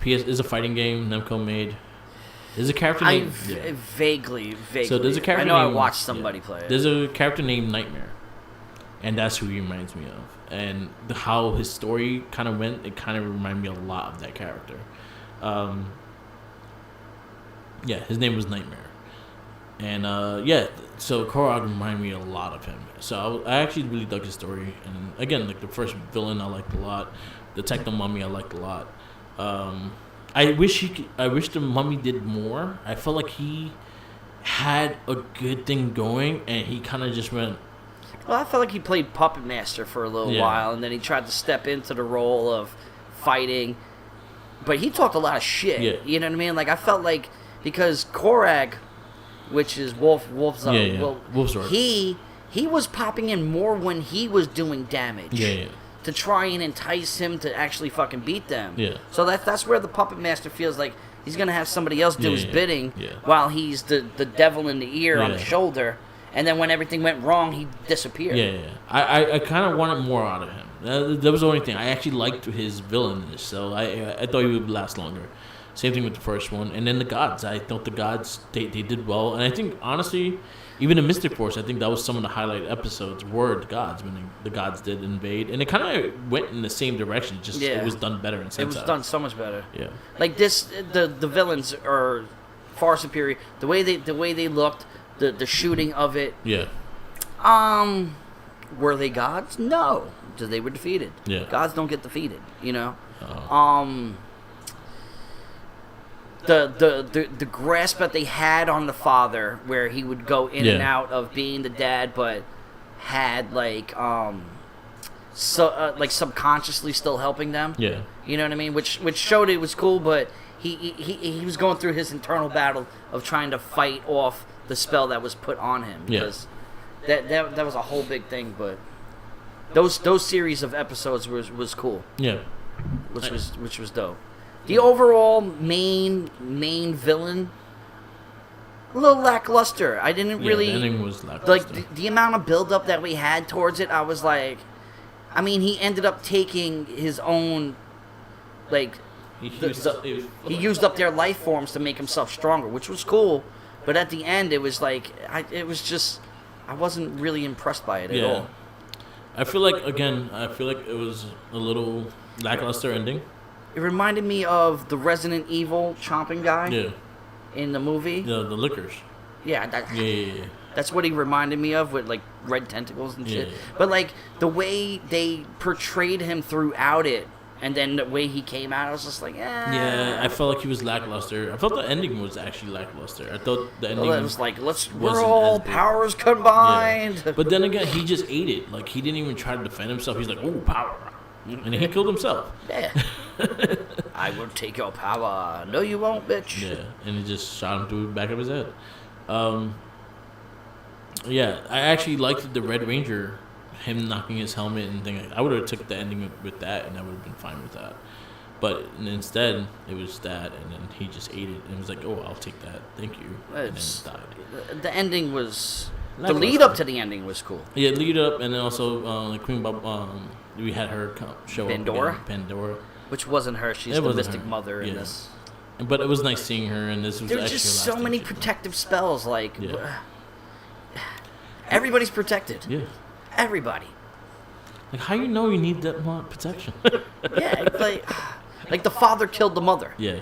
S1: Is a fighting game Namco made. There's a character named
S2: vaguely.
S1: So there's a character.
S2: I know I watched somebody play it.
S1: There's a character named Nightmare, and that's who he reminds me of. And how his story kind of went, it kind of reminded me a lot of that character. His name was Nightmare, and so Korog reminded me a lot of him. So I actually really dug his story, and again, like the first villain I liked a lot. The Techno Mummy I liked a lot. I wish the Mummy did more. I felt like he had a good thing going, and he kind of just went.
S2: Well, I felt like he played Puppet Master for a little while, and then he tried to step into the role of fighting. But he talked a lot of shit.
S1: Yeah.
S2: You know what I mean? Like I felt like because Korag, which is Wolf's
S1: Sword.
S2: He was popping in more when he was doing damage.
S1: Yeah.
S2: To try and entice him to actually fucking beat them.
S1: Yeah.
S2: So that's where the Puppet Master feels like he's gonna have somebody else do his bidding while he's the devil in the ear on the shoulder, and then when everything went wrong, he disappeared.
S1: Yeah. I kind of wanted more out of him. That was the only thing. I actually liked his villainess, so I thought he would last longer. Same thing with the first one, and then the gods. I thought the gods they did well, and I think honestly. Even in Mystic Force, I think that was some of the highlight episodes were the gods when the gods did invade, and it kind of went in the same direction. Just it was done better in Sentai.
S2: It was done so much better.
S1: Yeah,
S2: like this, the villains are far superior. The way they looked, the shooting of it.
S1: Yeah.
S2: Were they gods? No, because they were defeated.
S1: Yeah.
S2: Gods don't get defeated. You know.
S1: Uh-huh.
S2: The grasp that they had on the father, where he would go in and out of being the dad, but had like subconsciously still helping them.
S1: Yeah,
S2: you know what I mean. Which showed it was cool, but he was going through his internal battle of trying to fight off the spell that was put on him. Because that was a whole big thing. But those series of episodes was cool.
S1: Yeah,
S2: which was dope. The overall main villain, a little lackluster. I didn't really...
S1: the ending was lackluster.
S2: Like, the amount of build-up that we had towards it, I was like... I mean, he ended up taking his own... Like... He used up their life forms to make himself stronger, which was cool. But at the end, it was like... I wasn't really impressed by it at all.
S1: I feel like it was a little lackluster ending.
S2: It reminded me of the Resident Evil chomping guy.
S1: Yeah.
S2: In the movie.
S1: The lickers.
S2: Yeah. That's what he reminded me of, with like red tentacles and shit.
S1: Yeah.
S2: But like the way they portrayed him throughout it, and then the way he came out, I was just like,
S1: Yeah, I felt like he was lackluster. I felt the ending was actually lackluster. I thought the ending
S2: was like, we're all powers combined.
S1: Yeah. But then again, he just ate it. Like, he didn't even try to defend himself. He's like, oh, power. And he killed himself.
S2: Yeah. I will take your power. No, you won't, bitch.
S1: Yeah, and he just shot him through the back of his head. Yeah, I actually liked the Red Ranger, him knocking his helmet and thing. I would have took the ending with that, and I would have been fine with that. But instead, it was that, and then he just ate it, and was like, "Oh, I'll take that, thank you," and then died.
S2: The ending was the lead up to the ending was cool.
S1: Yeah, lead up, and then also like Queen Bob. We had her show
S2: Pandora?
S1: up again. Pandora,
S2: which wasn't her. She's the Mystic Mother in this.
S1: But it was nice seeing her, and this was
S2: There's
S1: actually
S2: just so many protective spells. Like everybody's protected.
S1: Yeah.
S2: Everybody.
S1: Like, how you know you need that much protection?
S2: Yeah, like the father killed the mother.
S1: Yeah.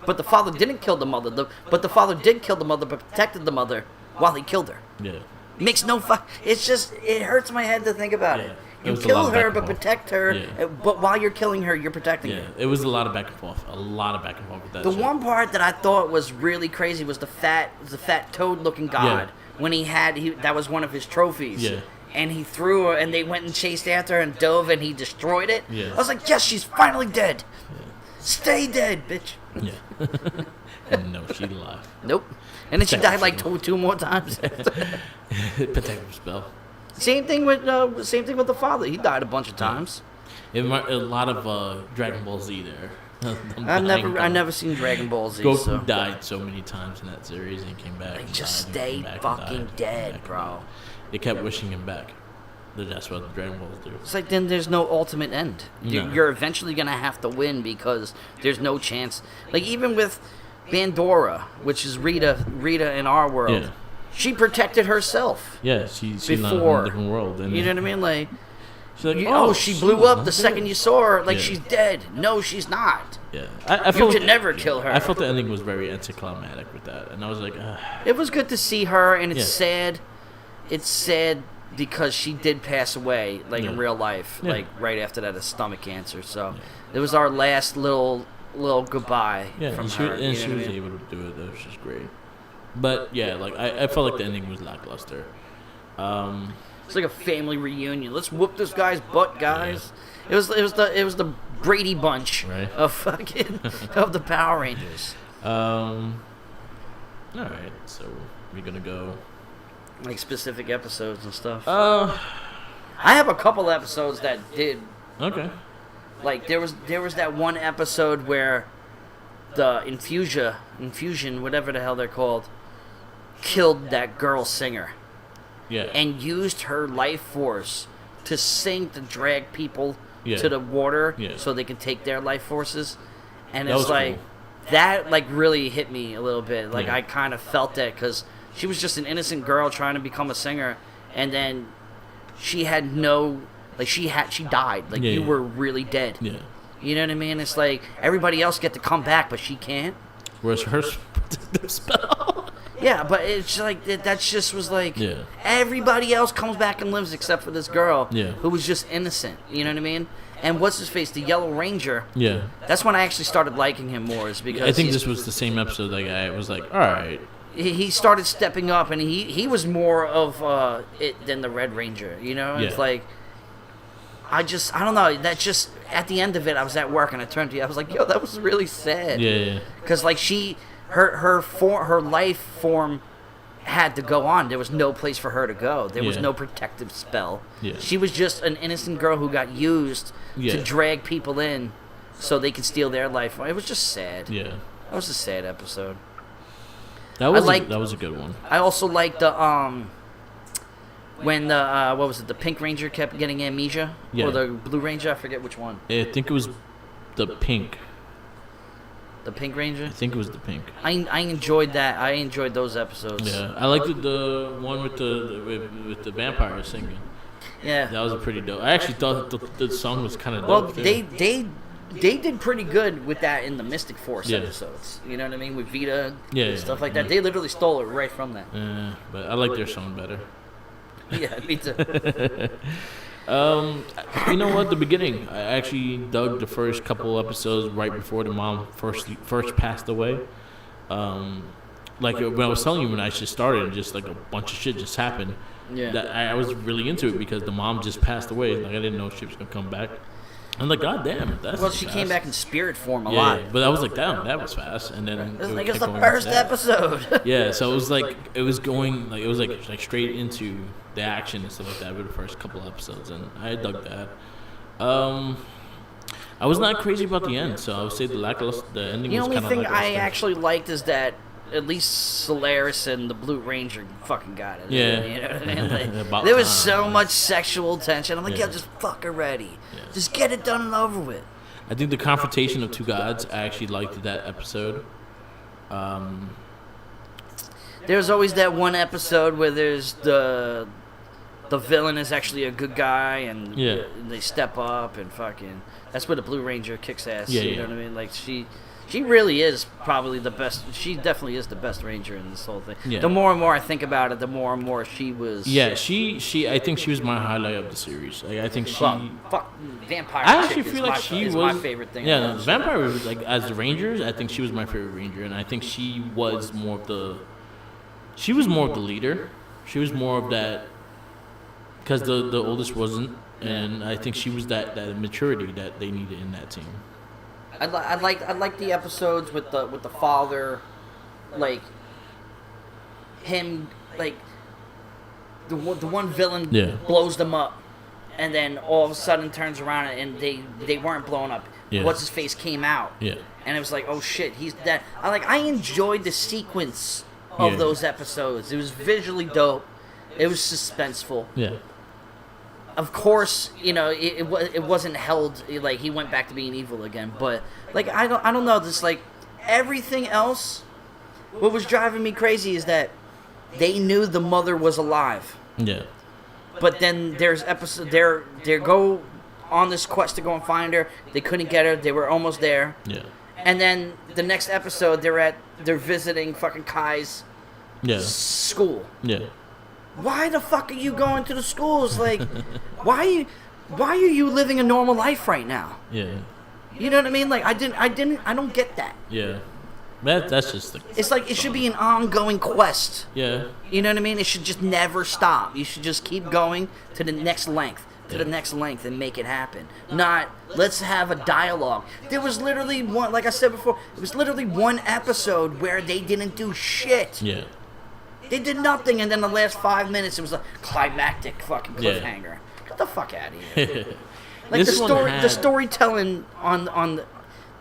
S2: But the father didn't kill the mother. But the father did kill the mother, but protected the mother while he killed her.
S1: Yeah.
S2: Makes no It's just, it hurts my head to think about it. You kill her, but protect her. But while you're killing her, you're protecting her.
S1: Yeah, it was a lot of back and forth. A lot of back and forth with that.
S2: The one part that I thought was really crazy was the fat toad-looking god. When that was one of his trophies.
S1: Yeah.
S2: And he threw her, and they went and chased after her and dove, and he destroyed it.
S1: Yeah.
S2: I was like, yes, she's finally dead. Yeah. Stay dead, bitch.
S1: Yeah. And no, she's alive.
S2: Nope. And then she died like two more times.
S1: Protective spell.
S2: Same thing with the father. He died a bunch of times.
S1: A lot of Dragon Ball Z there.
S2: I've never seen Dragon Ball Z.
S1: Goku died so many times in that series and came back.
S2: Like, just stay fucking dead, bro.
S1: They kept wishing him back. That's what the Dragon Balls do.
S2: It's like, then there's no ultimate end. No. You're eventually gonna have to win because there's no chance. Like, even with Pandora, which is Rita in our world. Yeah. She protected herself.
S1: Yeah, she's
S2: before
S1: in a different world.
S2: You know what I mean? Like,
S1: she's like,
S2: she blew up the second you saw her. Like, she's dead. No, she's not.
S1: Yeah,
S2: you can never kill her.
S1: I felt the ending was very anticlimactic with that, and I was like,
S2: It was good to see her, and it's sad. It's sad because she did pass away, like in real life, like right after that of stomach cancer. So it was our last little goodbye from her.
S1: And she was able to do it, though, which is great. But yeah, like I felt like the ending was lackluster.
S2: It's like a family reunion. Let's whoop this guy's butt, guys. Yeah. It was the Brady Bunch of fucking of the Power Rangers.
S1: All right, so we're gonna go
S2: like specific episodes and stuff. I have a couple episodes that did.
S1: Okay.
S2: Like there was that one episode where the infusion, whatever the hell they're called, killed that girl singer.
S1: Yeah.
S2: And used her life force to drag people to the water so they can take their life forces. And it's like, cool. That like really hit me a little bit. Like I kind of felt that because she was just an innocent girl trying to become a singer, and then she had she died. Like you were really dead. Yeah. You know what I mean? It's like everybody else get to come back, but she can't.
S1: Where's her spell?
S2: Yeah, but it's like that just was like everybody else comes back and lives except for this girl who was just innocent. You know what I mean? And what's his face, the Yellow Ranger? Yeah, that's when I actually started liking him more. Is because
S1: I think this was the same episode that guy was like, all right.
S2: He started stepping up, and he was more of it than the Red Ranger. You know, it's like I don't know. That just at the end of it, I was at work and I turned to you. I was like, yo, that was really sad. Yeah. Because like her life form had to go on. There was no place for her to go. There was no protective spell. Yeah. She was just an innocent girl who got used to drag people in so they could steal their life. It was just sad. Yeah. That was a sad episode.
S1: That was a good one.
S2: I also liked the when the what was it? The Pink Ranger kept getting amnesia, or the Blue Ranger? I forget which one.
S1: I think it was the Pink.
S2: The Pink Ranger?
S1: I think it was the Pink.
S2: I enjoyed that. I enjoyed those episodes.
S1: Yeah, I liked the one with the vampire singing.
S2: Yeah,
S1: that was a pretty dope. I actually thought the song was kind of dope.
S2: Well, they they did pretty good with that in the Mystic Force episodes. You know what I mean? With Vita and stuff like that. They literally stole it right from that.
S1: Yeah, but I like their song better.
S2: Yeah, me too.
S1: You know what? The beginning, I actually dug the first couple episodes right before the mom first passed away. Like when I was telling you when I just started, just like a bunch of shit just happened.
S2: Yeah,
S1: that I was really into it because the mom just passed away. Like I didn't know she was gonna come back. I'm like, God damn, that's
S2: well, she came back in spirit form a
S1: yeah,
S2: lot.
S1: But I was like, damn, that was fast. And then
S2: it was like it's the first episode.
S1: Yeah, so it was like it was going like it was like straight into the action and stuff like that with the first couple episodes, and I dug that. I was not crazy about the end, so I would say the ending was kind of lackluster.
S2: The only thing I actually liked is that at least Solaris and the Blue Ranger fucking got it.
S1: Yeah.
S2: You know what I mean? Like, there was so much sexual tension. I'm like, yeah, just fuck already. Yeah. Just get it done and over with.
S1: I think the confrontation of two gods, I actually liked that episode.
S2: There's always that one episode where there's the villain is actually a good guy and they step up and fucking... That's where the Blue Ranger kicks ass.
S1: Yeah,
S2: you know what I mean? Like, She really is probably the best. She definitely is the best Ranger in this whole thing.
S1: Yeah.
S2: The more and more I think about it, the more and more she was.
S1: Yeah, she. I think she was my highlight of the series. Like, I think she.
S2: Well, fuck, Vampire.
S1: I actually feel like she was
S2: my favorite thing.
S1: Yeah, no, Vampire was like as the Rangers. I think she was my favorite Ranger, and I think she was more of the. She was more of the leader. She was more of that. Because the oldest wasn't, and I think she was that maturity that they needed in that team.
S2: I like the episodes with the father, like him, like the one villain blows them up, and then all of a sudden turns around and they weren't blown up.
S1: Yeah.
S2: What's his face came out.
S1: Yeah.
S2: And it was like, oh shit, he's dead. I enjoyed the sequence of those episodes. It was visually dope. It was suspenseful.
S1: Yeah.
S2: Of course, you know, it wasn't held, like, he went back to being evil again, but, like, I don't know, this, like, everything else, what was driving me crazy is that they knew the mother was alive.
S1: Yeah.
S2: But then there's episode, they go on this quest to go and find her, they couldn't get her, they were almost there.
S1: Yeah.
S2: And then the next episode, they're visiting fucking Kai's school.
S1: Yeah.
S2: Why the fuck are you going to the schools? Like, why are you living a normal life right now?
S1: Yeah.
S2: You know what I mean? Like, I don't get that.
S1: Yeah. That's just the...
S2: It's like, it should be an ongoing quest.
S1: Yeah.
S2: You know what I mean? It should just never stop. You should just keep going to the next length, the next length, and make it happen. Not, let's have a dialogue. There was literally one, like I said before, it was literally one episode where they didn't do shit.
S1: Yeah.
S2: They did nothing, and then the last 5 minutes, it was a climactic fucking cliffhanger. Yeah. Get the fuck out of here. Like, the storytelling on the...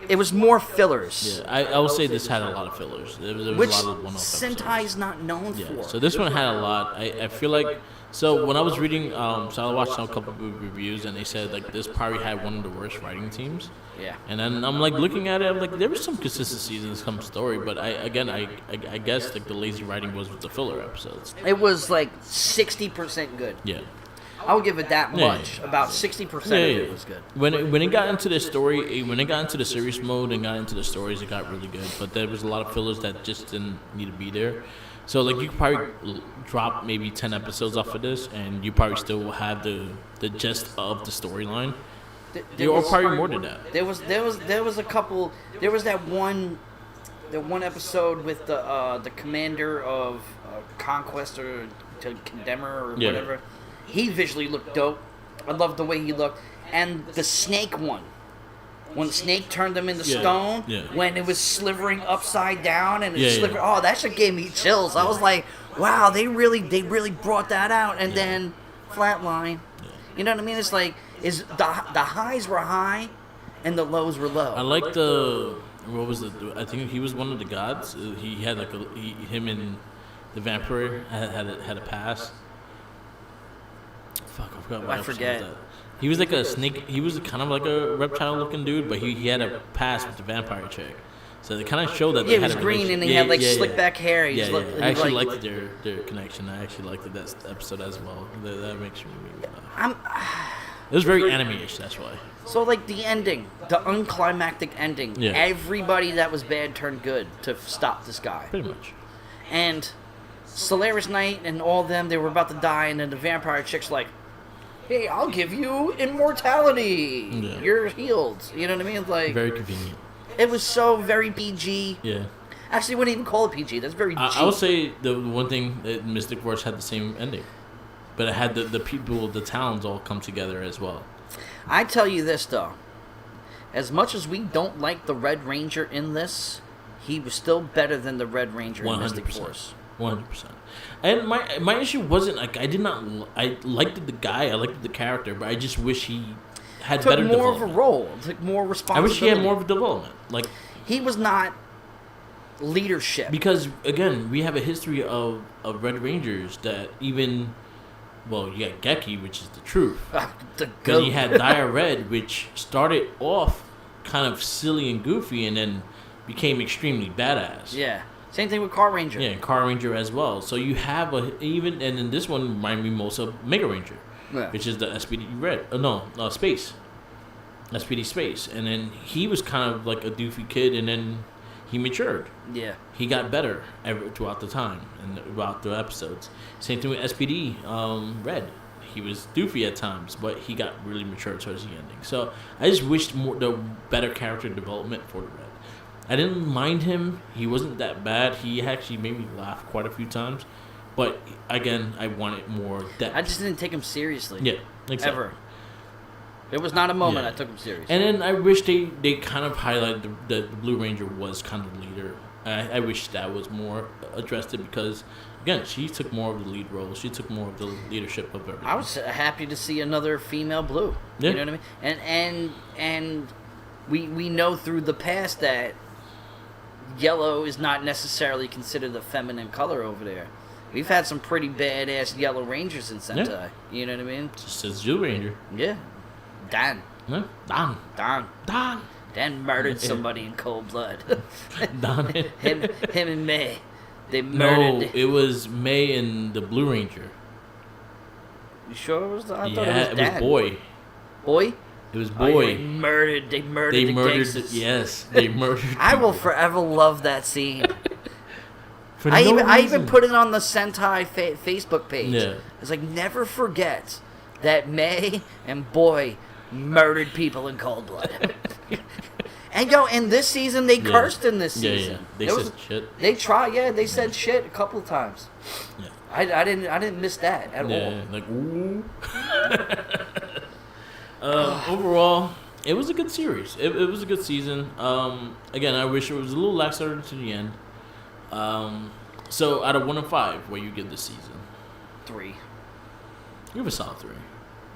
S2: It was more fillers.
S1: Yeah, I will say this had a lot of fillers. There was
S2: which
S1: a lot of one-off
S2: Sentai's not known for.
S1: So this one had a lot. I feel like... So when I was reading... so I watched a couple of reviews, and they said, like, this probably had one of the worst writing teams.
S2: Yeah.
S1: And then I'm, like, looking at it, I'm like, there was some consistencies in some story, but I guess, like, the lazy writing was with the filler episodes.
S2: It was, like, 60% good.
S1: Yeah.
S2: I would give it that much.
S1: Yeah.
S2: About 60% of it was good.
S1: When it got into the story, when it got into the serious mode and got into the stories, it got really good. But there was a lot of fillers that just didn't need to be there. So, like, you could probably drop maybe 10 episodes off of this, and you probably still will have the gist of the storyline. Or probably more than that.
S2: There was a couple. There was that one episode with the commander of Conquest or Condemner or whatever. He visually looked dope. I loved the way he looked. And the snake one. When the snake turned him into stone, when it was slivering upside down and it slivered, oh, that shit gave me chills. I was like, wow, they really brought that out, and then flatline. You know what I mean? It's like the highs were high, and the lows were low.
S1: I like what was it? I think he was one of the gods. He had like him and the vampire had a pass. Fuck, I forgot.
S2: I forget.
S1: He was like a snake. He was kind of like a reptile-looking dude, but he had a pass with the vampire chick. So they kind of showed that they had a
S2: green and he had like slick back hair.
S1: I actually liked their connection. I actually liked that episode as well. That makes me laugh. It was very anime-ish, that's why.
S2: So, like, the ending, the unclimactic ending,
S1: Yeah.
S2: everybody that was bad turned good to stop this guy.
S1: Pretty much.
S2: And Solaris Knight and all of them, they were about to die, and then the vampire chick's like, hey, I'll give you immortality.
S1: Yeah.
S2: You're healed. You know what I mean? Like,
S1: Very convenient.
S2: it was so very PG.
S1: Yeah.
S2: Actually, I wouldn't even call it PG. That's very G.
S1: I would say the one thing that Mystic Force had the same ending. But it had the people, the towns all come together as well.
S2: I tell you this, though. As much as we don't like the Red Ranger in this, he was still better than the Red Ranger in Mystic Force.
S1: 100%. And my issue wasn't, like, I liked the guy, I liked the character, but I just wish he had
S2: Took
S1: better
S2: more
S1: development.
S2: of a role. Took more
S1: I
S2: responsibility.
S1: wish he had more of a development. Like,
S2: he was not leadership.
S1: because, again, we have a history of Red Rangers that even... Well, you got Geki, which is the truth. Then you had Dire Red, which started off kind of silly and goofy and then became extremely badass.
S2: Yeah. Same thing with Car Ranger.
S1: Yeah, Car Ranger as well. So you have and then this one reminded me most of Magiranger, which is the SPD Red. Space. SPD Space. And then he was kind of like a doofy kid, and then he matured.
S2: Yeah.
S1: He got better throughout the time and throughout the episodes. Same thing with SPD Red. He was doofy at times, but he got really mature towards the ending. So I just wished the better character development for the Red. I didn't mind him. He wasn't that bad. He actually made me laugh quite a few times. But again, I wanted more depth.
S2: I just didn't take him seriously.
S1: Yeah, exactly.
S2: Ever. There was not a moment I took him seriously.
S1: And then I wish they kind of highlighted the Blue Ranger was kind of the leader. I wish that was more addressed because, again, she took more of the lead role. She took more of the leadership of everything.
S2: I was happy to see another female Blue.
S1: Yeah.
S2: You know what I mean? And we know through the past that yellow is not necessarily considered a feminine color over there. We've had some pretty badass Yellow Rangers in Sentai. Yeah. You know what I mean?
S1: Just says Blue Ranger.
S2: Yeah. Dan.
S1: Huh? Dan.
S2: Dan murdered somebody in cold blood.
S1: Dan.
S2: him and May. They murdered.
S1: No, it was May and the Blue Ranger.
S2: You sure it was? I thought
S1: it was Boy.
S2: Boy?
S1: It was
S2: Oh,
S1: Boy.
S2: yeah, they murdered the gangsters.
S1: Yes, they murdered.
S2: I will forever love that scene.
S1: For
S2: I
S1: no
S2: even
S1: reason.
S2: put it on the Sentai Facebook page.
S1: Yeah.
S2: It's like, never forget that May and Boy murdered people in cold blood. And in this season, they cursed in this season.
S1: Yeah. They said shit.
S2: They tried, they said shit a couple of times.
S1: Yeah.
S2: I didn't miss that at all.
S1: Yeah, like, ooh. Overall, it was a good series. It was a good season. Again, I wish it was a little laxer to the end. So out of 1 to 5, what you give this season?
S2: 3.
S1: Give a solid 3.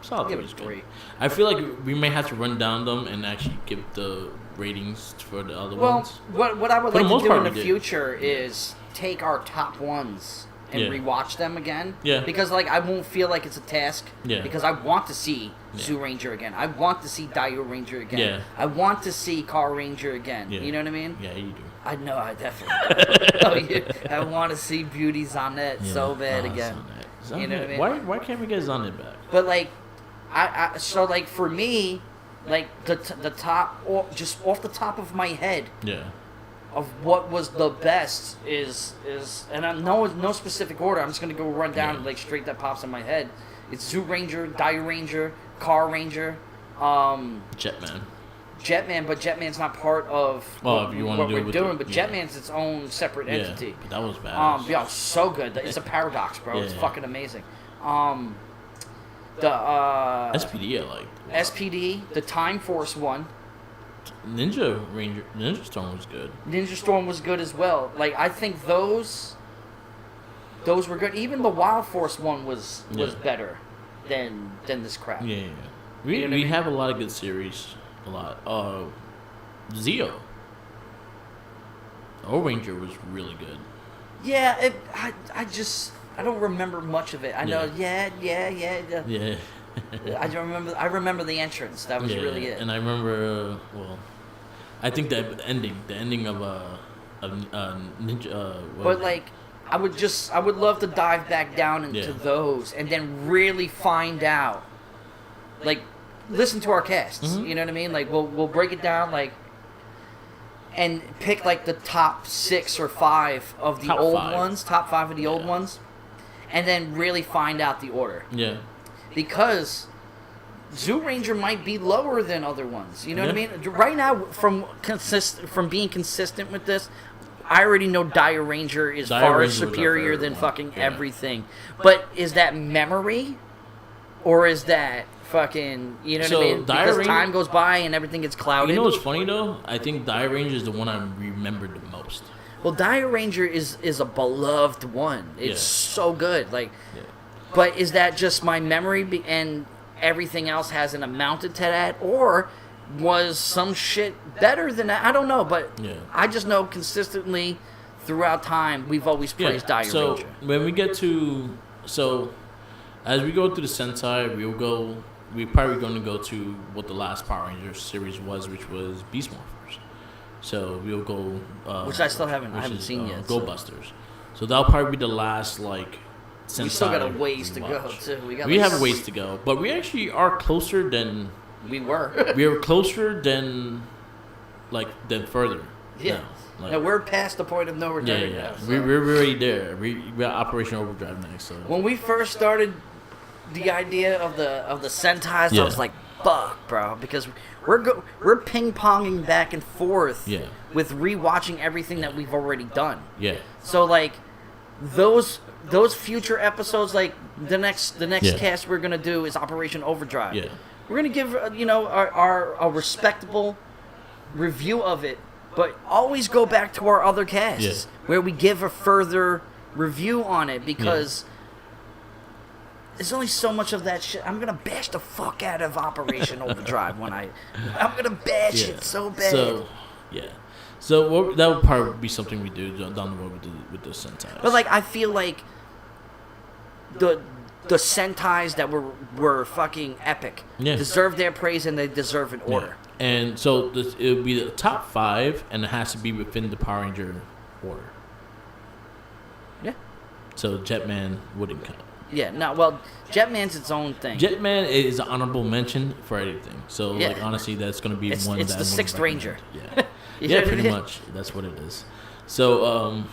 S1: Solid 3 is good.
S2: 3.
S1: I feel like we may have to run down them and actually give the ratings for the other ones.
S2: Well, what I would
S1: For
S2: like
S1: the
S2: to
S1: most
S2: do
S1: part,
S2: in the
S1: we did.
S2: future is take our top ones and rewatch them again.
S1: Yeah.
S2: Because I won't feel like it's a task.
S1: Yeah.
S2: Because I want to see Zoo Ranger again. I want to see Dio Ranger again.
S1: Yeah.
S2: I want to see Car Ranger again.
S1: Yeah.
S2: You know what I mean?
S1: Yeah, you do.
S2: I know, I definitely. I want to see Beauty Zonette so bad again.
S1: Zonette.
S2: You know what I mean?
S1: Why can't we get Zonette back?
S2: But so for me, the top, just off the top of my head, of what was the best is and I know no specific order. I'm just gonna go run down straight that pops in my head. It's Zoo Ranger, Dio Ranger, Car Ranger, Jetman, but Jetman's not part of what we're doing. But Jetman's its own separate entity.
S1: But that was badass.
S2: So good. It's a paradox, bro. It's fucking amazing. The
S1: SPD I liked.
S2: SPD, the Time Force one.
S1: Ninja Storm was good.
S2: Ninja Storm was good as well. I think those were good. Even the Wild Force one was better than this crap.
S1: Yeah. We have a lot of good series. A lot. Zeo. O-Ranger was really good.
S2: Yeah, I don't remember much of it. I know, yeah. I remember the entrance. That was really it.
S1: And I remember, I think the ending of Ninja.
S2: But I would love to dive back down into those and then really find out, listen to our casts. You know what I mean? Like we'll break it down like, and pick like the top 6 or 5 of the old ones, top 5 of the old ones, and then really find out the order. Yeah. Because Zoo Ranger might be lower than other ones. You know what I mean? Right now, from being consistent with this, I already know Dire Ranger is far superior than fucking everything. But is that memory? Or is that fucking, you know what I mean? Because time goes by and everything gets clouded.
S1: You know what's funny, though? I think Dire Ranger is the one I remembered the most.
S2: Well, Dire Ranger is a beloved one. It's so good. Like, but is that just my memory and everything else hasn't amounted to that? Or was some shit better than that? I don't know, but I just know consistently throughout time we've always praised Dire Ranger.
S1: So when we get to as we go through the Sentai, we're probably going to go to what the last Power Ranger series was, which was Beast Morphers. So we'll go
S2: which I still haven't seen yet.
S1: Go Busters. So that'll probably be the last like Sentai.
S2: We still got a ways to go too.
S1: We have a ways to go, but we actually are closer than
S2: we were.
S1: We are closer than further.
S2: Yeah. Now we're past the point of no return.
S1: Now, so. We're already there. We got Operation Overdrive next. So
S2: when we first started the idea of the Sentais, I was like, "Fuck, bro," because we're ping ponging back and forth with rewatching everything that we've already done. Yeah. So like those future episodes, like the next cast we're gonna do is Operation Overdrive. Yeah. We're gonna give our respectable review of it, but always go back to our other casts where we give a further review on it because there's only so much of that shit. I'm gonna bash the fuck out of Operation Overdrive I'm gonna bash it so bad.
S1: So that would probably be something we do down the road with the Sentai.
S2: But like I feel like the Sentais that were fucking epic deserve their praise and they deserve an order.
S1: Yeah. And so it would be the top 5, and it has to be within the Power Ranger order. Yeah. So Jetman wouldn't count.
S2: Yeah, no, well, Jetman's its own thing.
S1: Jetman is an honorable mention for anything. So, like, honestly, that's going to be one
S2: it's
S1: that...
S2: It's the 6th Ranger.
S1: Yeah. Yeah, pretty much. That's what it is. So,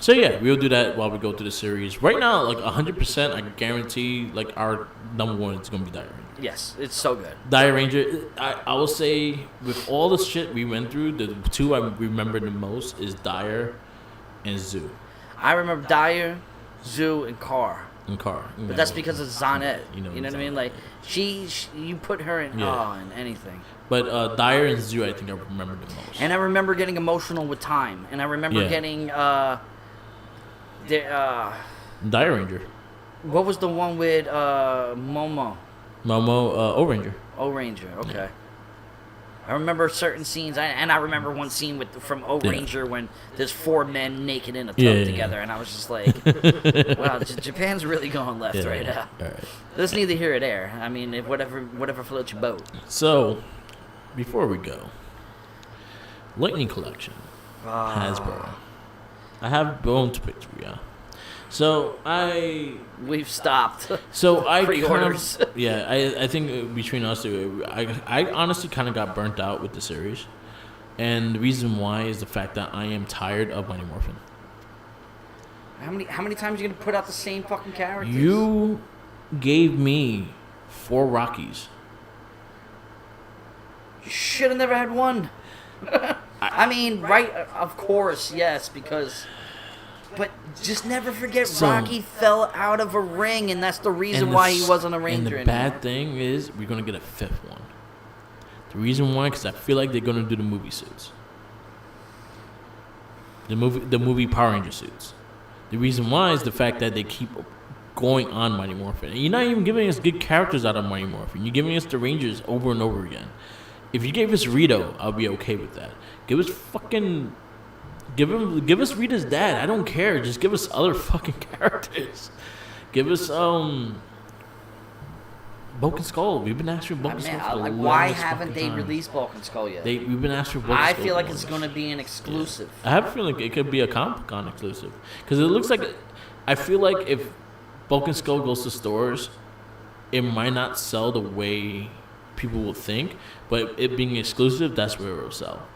S1: we'll do that while we go through the series. Right now, like, 100%, I can guarantee, like, our number 1 is going to be Dire Ranger.
S2: Yes, it's so good.
S1: Dire Ranger, I will say, with all the shit we went through, the 2 I remember the most is Dire and Zoo.
S2: I remember Dire, Zoo, and Carr. But that's because of Zonette. You know what I mean? Like, you put her in in anything.
S1: But Dire and Zoo, I think I remember the most.
S2: And I remember getting emotional with Time. And I remember getting
S1: Dire Ranger.
S2: What was the one with Momo?
S1: O-Ranger.
S2: O-Ranger, okay. Yeah. I remember certain scenes, and I remember one scene from O-Ranger when there's 4 men naked in a tub together, and I was just like, wow, Japan's really going left right now. All right. That's neither here or there. I mean, if whatever floats your boat.
S1: So, before we go, Lightning Collection, Hasbro. I have Bone to pick through, So
S2: we've stopped.
S1: So I
S2: pre-orders.
S1: I think between us two, I honestly kind of got burnt out with the series, and the reason why is the fact that I am tired of Mighty Morphin.
S2: How many times are you gonna put out the same fucking characters?
S1: You gave me 4 Rockies.
S2: You should have never had one. I mean, right? Of course, yes, because. But just never forget, Rocky fell out of a ring, and that's the reason why he wasn't a Ranger anymore.
S1: And the bad thing is, we're going to get a 5th one. The reason why, because I feel like they're going to do the movie suits. The movie Power Ranger suits. The reason why is the fact that they keep going on Mighty Morphin. And you're not even giving us good characters out of Mighty Morphin. You're giving us the Rangers over and over again. If you gave us Rito, I'll be okay with that. Give us fucking... Give us Rita's dad. I don't care. Just give us other fucking characters. Give us Bulk and Skull. We've been asking for Bulk and Skull for the longest
S2: why haven't they released Bulk and Skull yet?
S1: We've been asking for Bulk and Skull.
S2: I feel like it's going to be an exclusive.
S1: Yeah. I have a feeling it could be a Comic-Con exclusive because it looks like. I feel like if Bulk and Skull goes to stores, it might not sell the way people will think, but it being exclusive, that's where it will sell.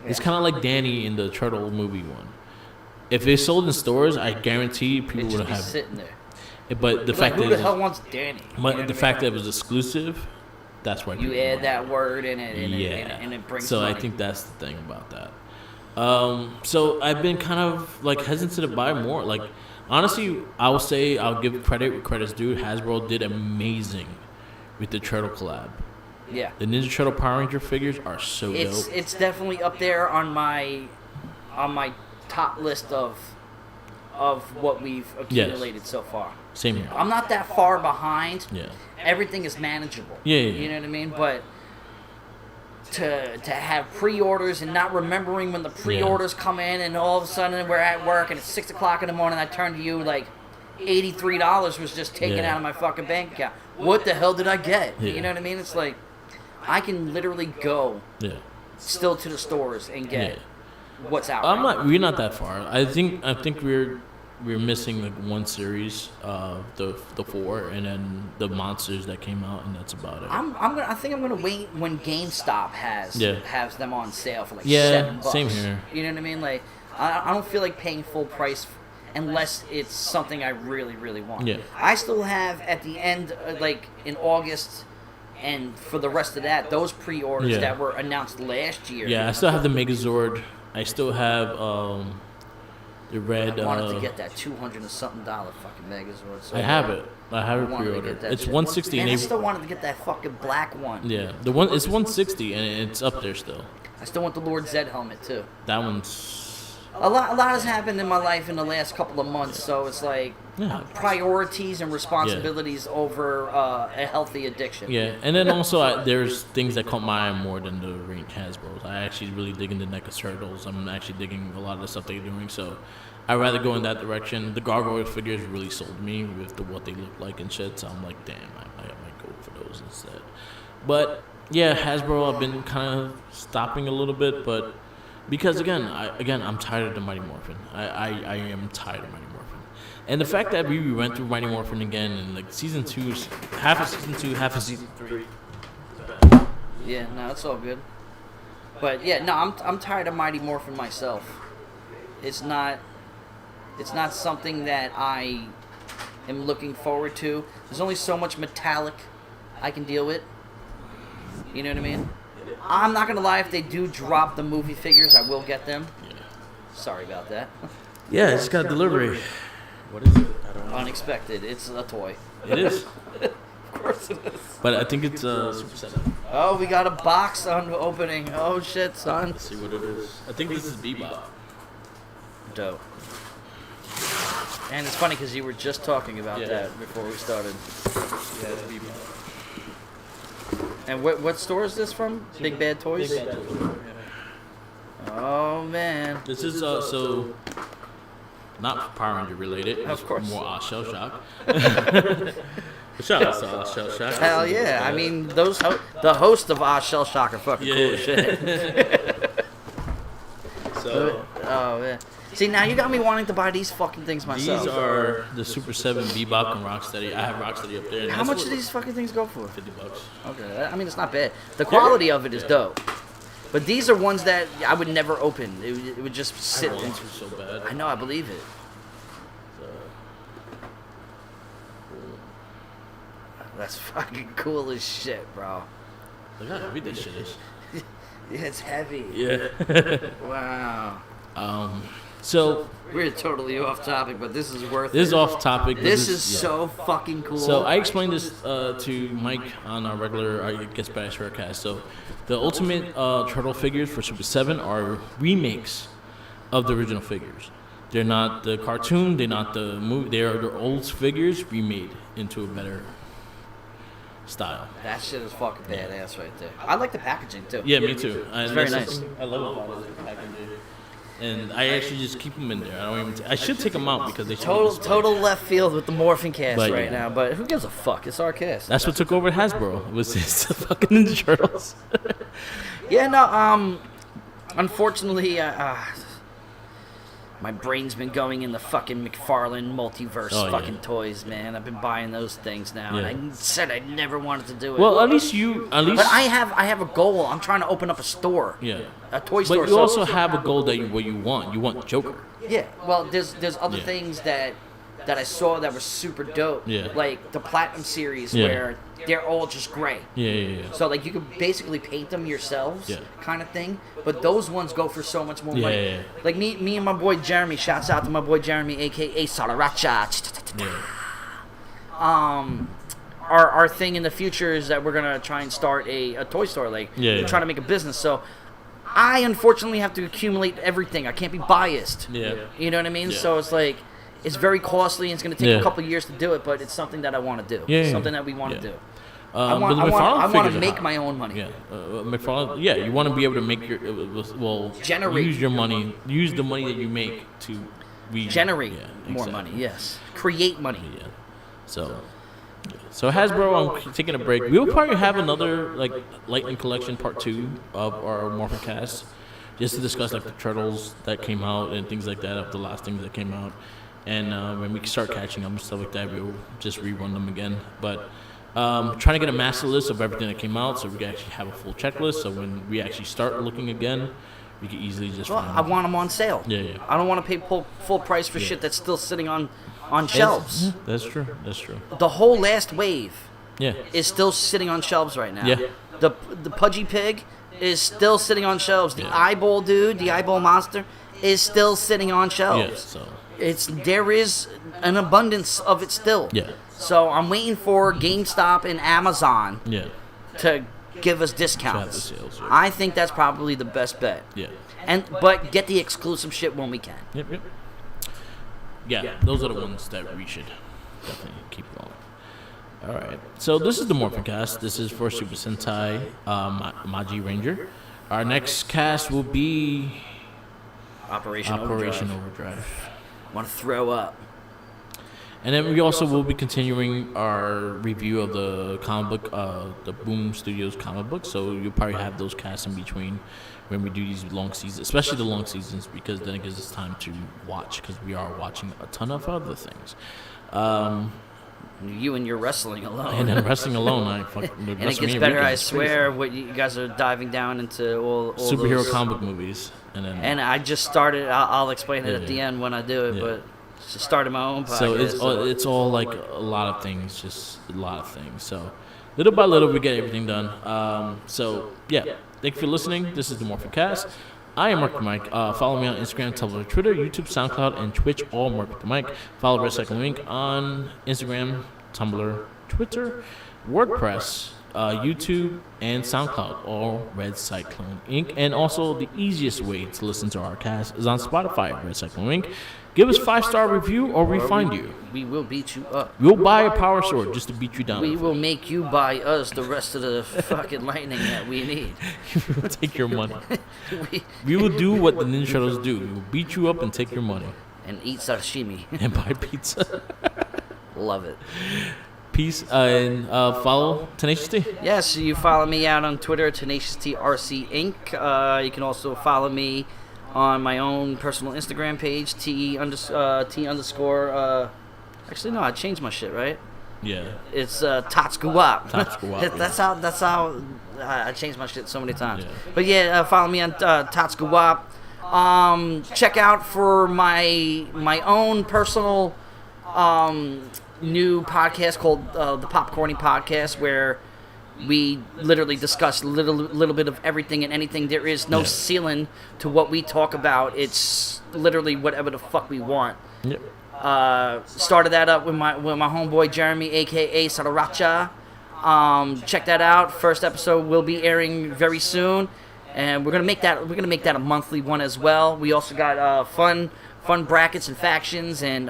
S1: Yeah. It's kind of like Danny in the Turtle movie one. If it sold in stores, I guarantee people would have
S2: sitting there.
S1: But the fact
S2: who
S1: that
S2: the hell wants Danny?
S1: But the fact that it was exclusive, that's why
S2: you add that word in it, and it brings.
S1: So
S2: money.
S1: I think that's the thing about that. So I've been kind of like hesitant to buy more. Like honestly, I will say I'll give credit where credit's due. Hasbro did amazing with the Turtle collab.
S2: Yeah.
S1: The Ninja Turtle Power Ranger figures are so dope.
S2: It's definitely up there on my top list of what we've accumulated so far.
S1: Same here.
S2: I'm not that far behind.
S1: Yeah.
S2: Everything is manageable.
S1: Yeah.
S2: You know what I mean? But to have pre-orders and not remembering when the pre-orders come in, and all of a sudden we're at work and it's 6 o'clock in the morning, I turn to you like $83 was just taken out of my fucking bank account. What the hell did I get?
S1: Yeah.
S2: You know what I mean? It's like I can literally go still to the stores and get what's out.
S1: We're not that far. I think we're missing like one series of the 4, and then the monsters that came out, and that's about it.
S2: I think I'm gonna wait when GameStop has them on sale for like $7.
S1: Same here.
S2: You know what I mean? Like I don't feel like paying full price unless it's something I really, really want.
S1: Yeah.
S2: I still have at the end, like in August, and for the rest of that, those pre-orders that were announced last year.
S1: Yeah, I still have the Megazord. I still have the red.
S2: I wanted to get that $200 and something fucking Megazord. So
S1: I have it. I have it pre-ordered. It's $160.
S2: And I still wanted to get that fucking black one.
S1: Yeah, it's $160 and it's up there still.
S2: I still want the Lord Zed helmet too.
S1: That one's.
S2: A lot has happened in my life in the last couple of months, so it's like priorities and responsibilities over a healthy addiction.
S1: Yeah, and then also there's things that caught my eye more than the rank Hasbro's. I actually really dig into NECA Turtles. I'm actually digging a lot of the stuff they're doing, so I'd rather go in that direction. The Gargoyle figures really sold me with what they look like and shit, so I'm like, damn, I might go for those instead. But yeah, Hasbro, I've been kind of stopping a little bit, but because again, I'm tired of the Mighty Morphin. I am tired of Mighty Morphin, and the fact that we went through Mighty Morphin again in like season 2, half of season 2, half of season 3.
S2: Yeah, no, it's all good. But yeah, no, I'm tired of Mighty Morphin myself. It's not something that I am looking forward to. There's only so much metallic I can deal with. You know what I mean? I'm not gonna lie, if they do drop the movie figures, I will get them. Yeah. Sorry about that.
S1: Yeah, it's got delivery. What is it? I don't know.
S2: Unexpected. It's a toy.
S1: It is.
S2: Of course it is.
S1: But I think it's Super 7.
S2: Oh, we got a box on opening. Oh shit, son.
S1: Let's see what it is. I think this is Bebop.
S2: Dope. And it's funny because you were just talking about that before we started.
S1: Yeah, it's Bebop.
S2: And what store is this from? Big Bad Toys?
S1: Big Bad Toys. Yeah.
S2: Oh man.
S1: This is so not Power Ranger related.
S2: Of course.
S1: More Shell Shock. Shout out to Shell Shock.
S2: Hell yeah! I mean, the host of Shell Shock are fucking cool as shit.
S1: So.
S2: Oh man. See, now you got me wanting to buy these fucking things myself.
S1: These are the Super 7 Bebop and Rocksteady. I have Rocksteady up there.
S2: How much do these fucking things go for?
S1: $50.
S2: Okay, I mean, it's not bad. The quality of it is dope. But these are ones that I would never open. It would just sit.
S1: I want to so bad.
S2: I know, I believe it. That's fucking cool as shit, bro.
S1: Look how heavy this shit is.
S2: Yeah, it's heavy.
S1: Yeah.
S2: Wow.
S1: So
S2: we're totally off topic, but this is worth it.
S1: This is off topic.
S2: This is so fucking cool.
S1: So I explained this to Mike on our regular, I guess, Bash Faircast. So the Ultimate Turtle figures for Super 7 are remakes of the original figures. They're not the cartoon. They're not the movie. They are their old figures remade into a better style.
S2: That shit is fucking badass right there. I like the packaging too.
S1: Yeah, me too.
S2: It's very nice.
S1: I love the packaging. And I actually just keep them in there. I don't even. I should take them out because they
S2: total left field with the Morphincast right now. But who gives a fuck? It's our cast.
S1: That's what took over Hasbro. Was this the fucking Ninja Turtles?
S2: Yeah, no. Unfortunately, I My brain's been going in the fucking McFarlane multiverse toys, man. I've been buying those things now, and I said I never wanted to do it.
S1: Well,
S2: But I have a goal. I'm trying to open up a store.
S1: Yeah.
S2: A toy store.
S1: But you also have a goal that you want. You want Joker.
S2: Yeah. Well, there's other things that I saw that were super dope.
S1: Yeah.
S2: Like the Platinum series where they're all just gray.
S1: Yeah.
S2: So like you could basically paint them yourselves, kind of thing. But those ones go for so much more money.
S1: Yeah.
S2: Like me and my boy Jeremy. Shouts out to my boy Jeremy, aka Solaris Knight. Our thing in the future is that we're gonna try and start a toy store. Like we're trying to make a business. So I unfortunately have to accumulate everything. I can't be biased.
S1: Yeah.
S2: You know what I mean?
S1: Yeah.
S2: So it's like. It's very costly, and it's going to take a couple of years to do it, but it's something that I want to do.
S1: Yeah.
S2: Something that we want to do.
S1: I
S2: want to make my own money.
S1: Yeah, McFarlane. Yeah, you want to be able to make your
S2: generate.
S1: Use your money. Use the money that you make to
S2: generate more money. Yes, create money.
S1: Yeah. So Hasbro, I'm taking a break. We'll probably have another like Lightning Collection Part 2 of our Morphincast, just to discuss like the Turtles that came out and things like that, of the last things that came out. And when we start catching them and stuff like that, we'll just rerun them again. But trying to get a master list of everything that came out so we can actually have a full checklist. So when we actually start looking again, we can easily just find them.
S2: I want them on sale.
S1: Yeah.
S2: I don't want to pay full price for shit that's still sitting on shelves.
S1: That's true.
S2: The whole last wave
S1: Yeah.
S2: is still sitting on shelves right now.
S1: Yeah.
S2: The Pudgy Pig is still sitting on shelves. The Eyeball Dude, the Eyeball Monster, is still sitting on shelves.
S1: Yeah, so.
S2: There is an abundance of it still.
S1: Yeah.
S2: So I'm waiting for GameStop and Amazon
S1: Yeah.
S2: to give us discounts.
S1: To have the sales,
S2: I think that's probably the best bet.
S1: Yeah.
S2: But get the exclusive shit when we can.
S1: Yep. Yeah, those are the ones that we should definitely keep going. All right. So this is the Morphincast. This is for Super Sentai Magiranger. Our next cast will be
S2: Operation
S1: Overdrive.
S2: Want to throw up.
S1: And then we also will be continuing our review of the comic book, the Boom Studios comic book. So you'll probably have those casts in between when we do these long seasons, especially the long seasons, because then it gives us time to watch, because we are watching a ton of other things.
S2: You and your wrestling alone.
S1: And then wrestling alone, and
S2: it gets better, I swear. What you guys are diving down into all
S1: superhero
S2: those
S1: comic movies,
S2: and I just started. I'll explain it at the end when I do it, but just started my own podcast.
S1: So it's all like a lot of things, just a lot of things. So little by little, we get everything done. Thank you for listening. This is the Morphincast. I am Mark the Mike. Follow me on Instagram, Tumblr, Twitter, YouTube, SoundCloud, and Twitch, all Mark the Mike. Follow Red Cyclone Inc. on Instagram, Tumblr, Twitter, WordPress, YouTube, and SoundCloud, all Red Cyclone Inc. And also, the easiest way to listen to our cast is on Spotify, Red Cyclone Inc. Give us 5-star review or we find you.
S2: We will beat you up.
S1: We'll buy a power sword just to beat you down.
S2: We will make you buy us the rest of the fucking lightning that we need.
S1: We'll take your money. We will do what the Ninja Turtles do. We will beat you up and take your money.
S2: And eat sashimi.
S1: And buy pizza.
S2: Love it.
S1: Peace. And follow Tenacious T.
S2: Yes, you follow me out on Twitter, Tenacious T RC Inc. You can also follow me on my own personal Instagram page, T underscore. Actually, no, I changed my shit, right?
S1: Yeah.
S2: It's Tatsguwap.
S1: Tatsguwap.
S2: That's how I changed my shit so many times.
S1: Yeah.
S2: But yeah, follow me on Tatsguwap. Check out for my own personal new podcast called the Popcorny Podcast, where we literally discuss a little bit of everything and anything. There is no ceiling to what we talk about. It's literally whatever the fuck we want.
S1: Yep.
S2: Started that up with my homeboy Jeremy, aka Sadaracha. Check that out. First episode will be airing very soon, and we're gonna make that a monthly one as well. We also got fun brackets and factions and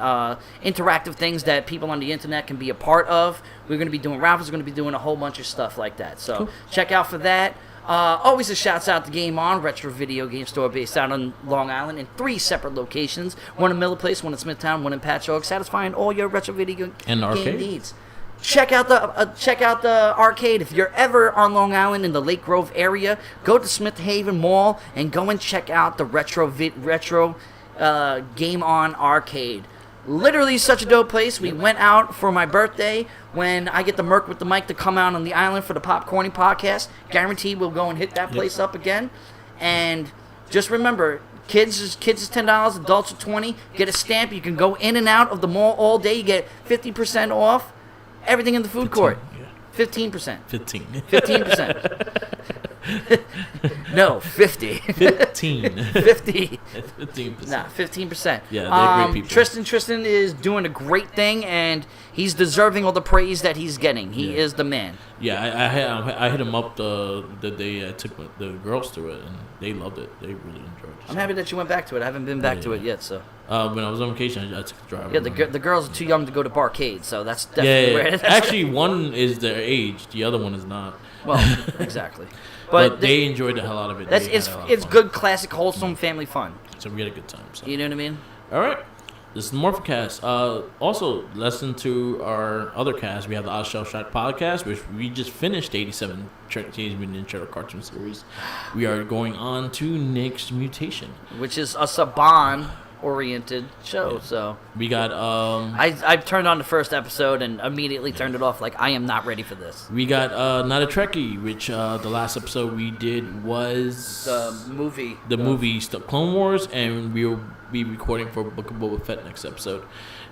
S2: interactive things that people on the internet can be a part of. We're going to be doing raffles. We're going to be doing a whole bunch of stuff like that. So check out for that. Always a shouts out to Game On, retro video game store based out on Long Island in 3 separate locations. One in Miller Place, one in Smithtown, one in Patchogue, satisfying all your retro video game needs. Check out the arcade. If you're ever on Long Island in the Lake Grove area, go to Smith Haven Mall and go and check out the retro Game On Arcade. Literally such a dope place. We went out for my birthday when I get the Merc with the mic to come out on the island for the Popcorny podcast. Guaranteed we'll go and hit that place up again. And just remember, kids is $10, adults are $20. Get a stamp. You can go in and out of the mall all day. You get 50% off everything in the food court. 15%. 15%. No, 50.
S1: 15.
S2: 50.
S1: 15%.
S2: Nah, 15%.
S1: Yeah, they're great people.
S2: Tristan is doing a great thing, and he's deserving all the praise that he's getting. He is the man.
S1: Yeah, I hit him up the day I took the girls to it, and they loved it. They really enjoyed it.
S2: I'm happy that you went back to it. I haven't been back to it yet, so.
S1: When I was on vacation, I took a drive.
S2: Yeah, the girls are too young to go to barcade, so that's definitely where it is.
S1: Actually, one is their age. The other one is not.
S2: Well, exactly.
S1: But they enjoyed the hell out of it.
S2: It's good, classic, wholesome family fun.
S1: So we had a good time. So.
S2: You know what I mean?
S1: All right. This is the Morphincast. Also, listen to our other cast. We have the Shell Shot podcast, which we just finished 87 Teenage Mutant Ninja Turtle cartoon series. We are going on to Next Mutation,
S2: which is a Saban-oriented show. Yeah. So
S1: we got.
S2: I turned on the first episode and immediately turned it off. Like, I am not ready for this.
S1: We got Not a Trekkie, which the last episode we did was
S2: the movie.
S1: The movie Clone Wars, and we will be recording for Book of Boba Fett next episode.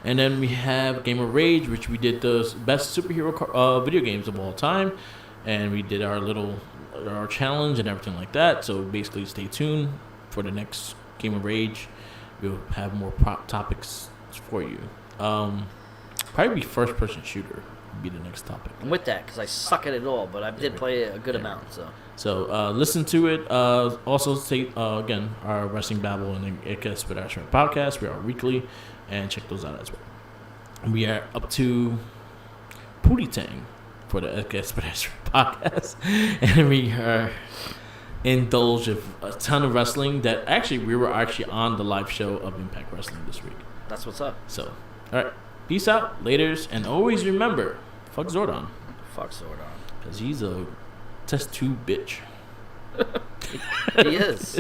S1: And then we have Game of Rage, which we did the best superhero video games of all time, and we did our challenge and everything like that. So basically, stay tuned for the next Game of Rage. We'll have more topics for you. Probably first-person shooter would be the next topic.
S2: I'm with that because I suck at it all, but I did play a good amount.
S1: So listen to it. Also, say again, our Wrestling Babble and the Expedition podcast. We are weekly, and check those out as well. We are up to Pootie Tang for the Expedition podcast, and we are indulge a ton of wrestling that we were on the live show of Impact Wrestling this week.
S2: That's what's up.
S1: So, all right, peace out, laters, and always remember, fuck Zordon.
S2: Fuck Zordon.
S1: Because he's a test tube bitch.
S2: He is.